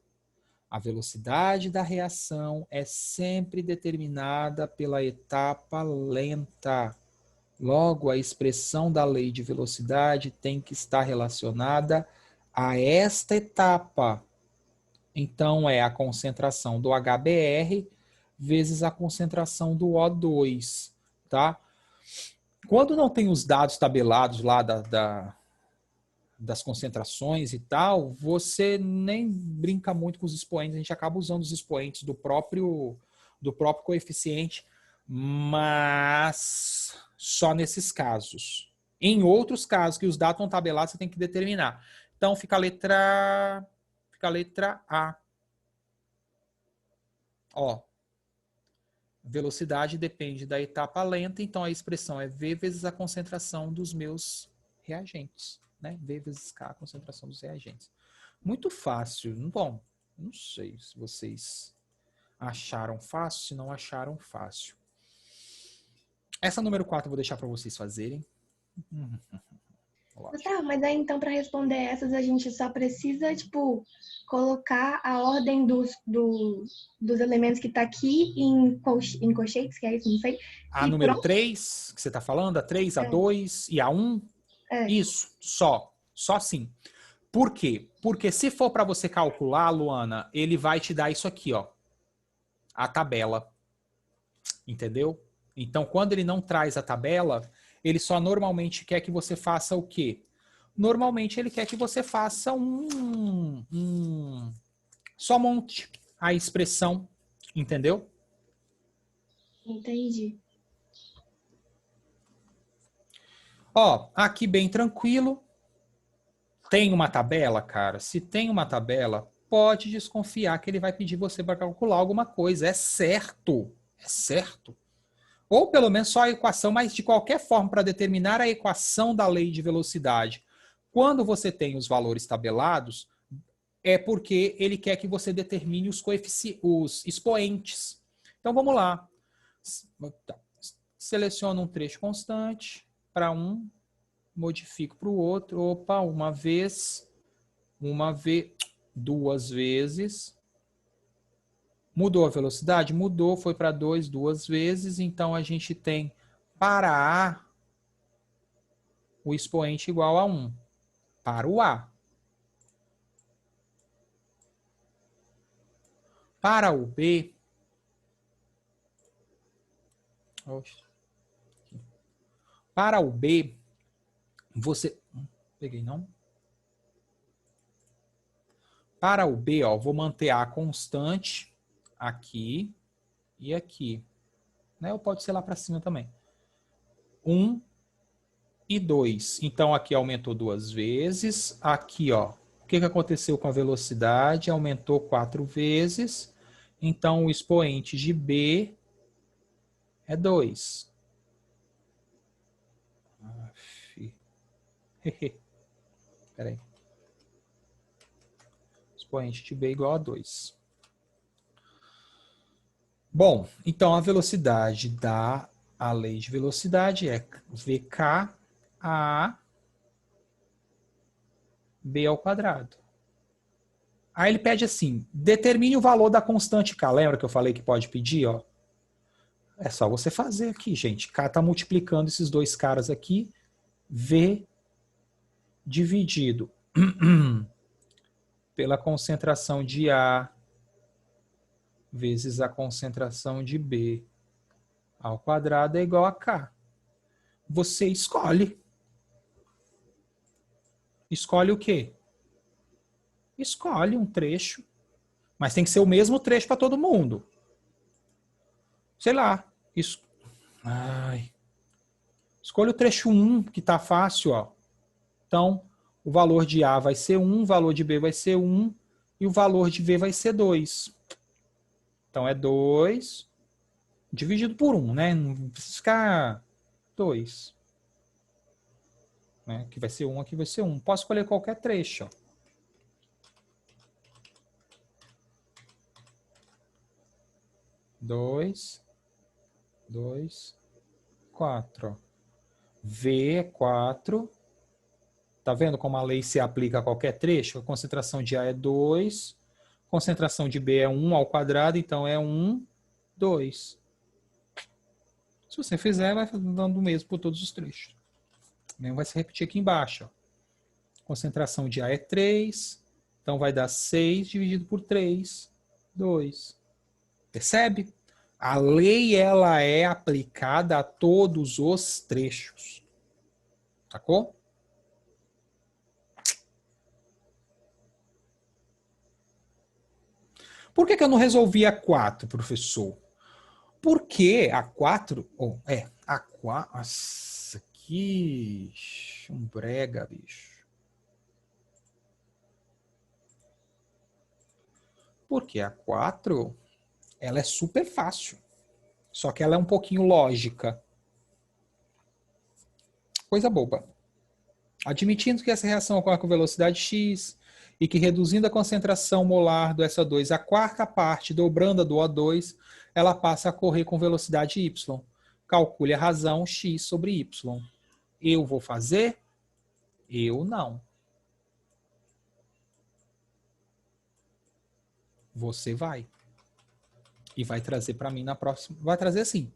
A velocidade da reação é sempre determinada pela etapa lenta. Logo, a expressão da lei de velocidade tem que estar relacionada a esta etapa. Então, é a concentração do HBr vezes a concentração do O2, tá? Quando não tem os dados tabelados lá das concentrações e tal, você nem brinca muito com os expoentes, a gente acaba usando os expoentes do próprio coeficiente, mas só nesses casos. Em outros casos, que os dados estão tabelados, você tem que determinar. Então, fica a letra A. Ó, velocidade depende da etapa lenta, então a expressão é V vezes a concentração dos meus reagentes, né? V vezes K, a concentração dos reagentes. Muito fácil. Bom, não sei se vocês acharam fácil, se não acharam fácil. Essa número 4 eu vou deixar para vocês fazerem. Tá, mas aí então para responder essas a gente só precisa, tipo, colocar a ordem dos elementos que tá aqui em colchetes, que é isso, não sei. A número 3, que você tá falando, a 3, a 2 e a 1? Isso, só assim. Por quê? Porque se for para você calcular, Luana, ele vai te dar isso aqui, ó. A tabela. Entendeu? Então, quando ele não traz a tabela, ele só normalmente quer que você faça o quê? Normalmente ele quer que você faça só monte a expressão, entendeu? Entendi. Ó, aqui bem tranquilo. Tem uma tabela, cara? Se tem uma tabela, pode desconfiar que ele vai pedir você para calcular alguma coisa. É certo. É certo. Ou pelo menos só a equação, mas de qualquer forma, para determinar a equação da lei de velocidade, quando você tem os valores tabelados, é porque ele quer que você determine os expoentes. Então vamos lá. Tá. Seleciono um trecho constante para um, modifico para o outro. Opa, uma vez, duas vezes. Mudou a velocidade? Mudou, foi para 2 duas vezes. Então, a gente tem para A o expoente igual a 1. Para o A. Para o B, para o B, você... Peguei, não? Para o B, ó, vou manter A constante aqui e aqui. Né? Ou pode ser lá para cima também. 1 e 2. Então, aqui aumentou 2 vezes. Aqui, ó, o que aconteceu com a velocidade? Aumentou 4 vezes. Então, o expoente de B é 2. Espera aí. Expoente de B igual a 2. Bom, então a velocidade da lei de velocidade é VK a B ao quadrado. Aí ele pede assim, determine o valor da constante K. Lembra que eu falei que pode pedir? Ó? É só você fazer aqui, gente. K está multiplicando esses dois caras aqui. V dividido pela concentração de A vezes a concentração de B ao quadrado é igual a K. Você escolhe. Escolhe o quê? Escolhe um trecho. Mas tem que ser o mesmo trecho para todo mundo. Sei lá. Escolha o trecho 1, que está fácil. Ó. Então, o valor de A vai ser 1, o valor de B vai ser 1 e o valor de V vai ser 2. Então, é 2 dividido por 1, né? Não precisa ficar 2. Né? Aqui vai ser 1, aqui vai ser 1. Posso escolher qualquer trecho. Ó. Dois, 4. V é 4. Tá vendo como a lei se aplica a qualquer trecho? A concentração de A é 2. Concentração de B é 1 ao quadrado, então é 1, 2. Se você fizer, vai dando o mesmo por todos os trechos. O mesmo vai se repetir aqui embaixo. Ó. Concentração de A é 3, então vai dar 6 dividido por 3, 2. Percebe? A lei ela é aplicada a todos os trechos. Sacou? Por que eu não resolvi a 4, professor? Porque a 4... a 4... Nossa, que brega, bicho. Porque a 4... ela é super fácil. Só que ela é um pouquinho lógica. Coisa boba. Admitindo que essa reação ocorre com velocidade x e que reduzindo a concentração molar do SO2 a quarta parte, dobrando a do O2, ela passa a correr com velocidade y. Calcule a razão x sobre y. Eu vou fazer? Eu não. Você vai. E vai trazer para mim na próxima... Vai trazer assim.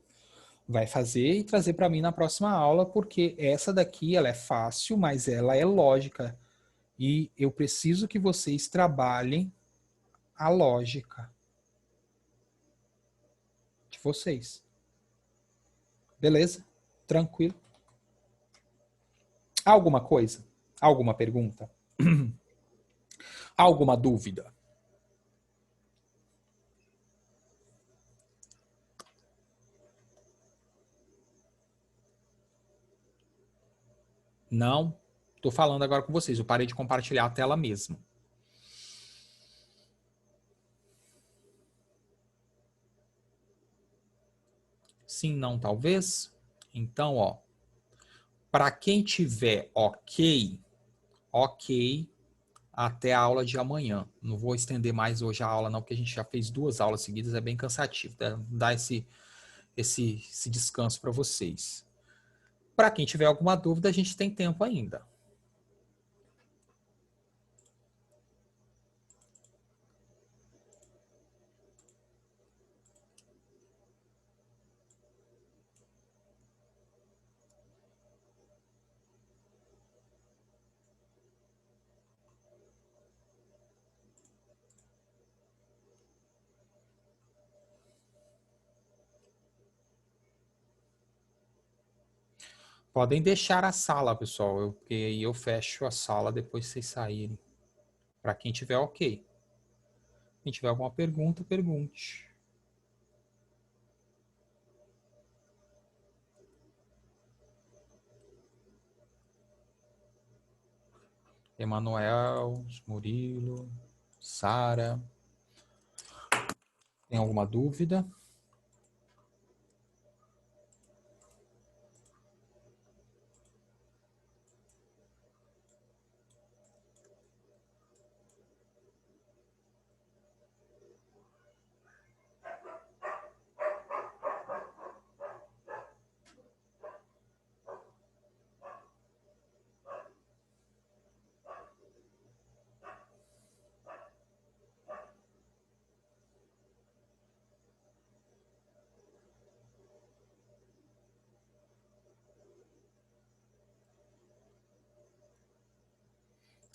Vai fazer e trazer para mim na próxima aula, porque essa daqui ela é fácil, mas ela é lógica. E eu preciso que vocês trabalhem a lógica de vocês. Beleza? Tranquilo? Alguma coisa? Alguma pergunta? Alguma dúvida? Não? Estou falando agora com vocês. Eu parei de compartilhar a tela mesmo. Sim, não, talvez? Então, ó. Para quem tiver ok, até a aula de amanhã. Não vou estender mais hoje a aula não, porque a gente já fez 2 aulas seguidas, é bem cansativo. Dá esse descanso para vocês. Para quem tiver alguma dúvida, a gente tem tempo ainda. Podem deixar a sala, pessoal, porque aí eu fecho a sala depois que vocês saírem. Para quem tiver ok. Quem tiver alguma pergunta, pergunte. Emanuel, Murilo, Sara. Tem alguma dúvida?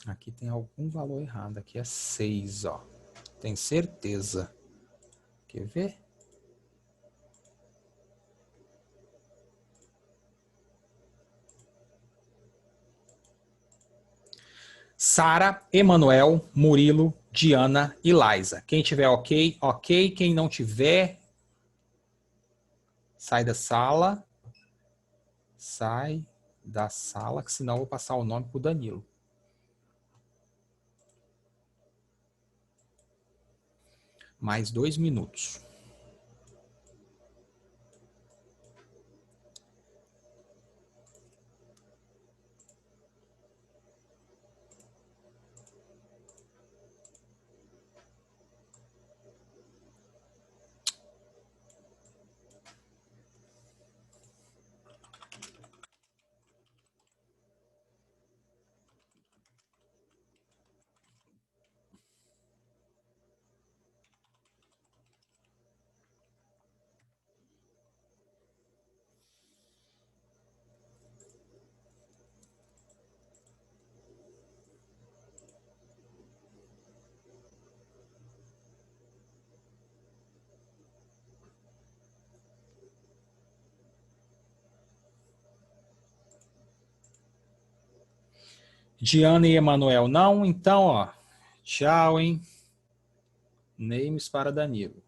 Aqui tem algum valor errado. Aqui é 6, ó. Tem certeza. Quer ver? Sara, Emanuel, Murilo, Diana e Liza. Quem tiver ok, ok. Quem não tiver, sai da sala. Sai da sala, que senão eu vou passar o nome para o Danilo. Mais 2 minutos. Diana e Emanuel não, então, ó, tchau, hein? Names para Danilo.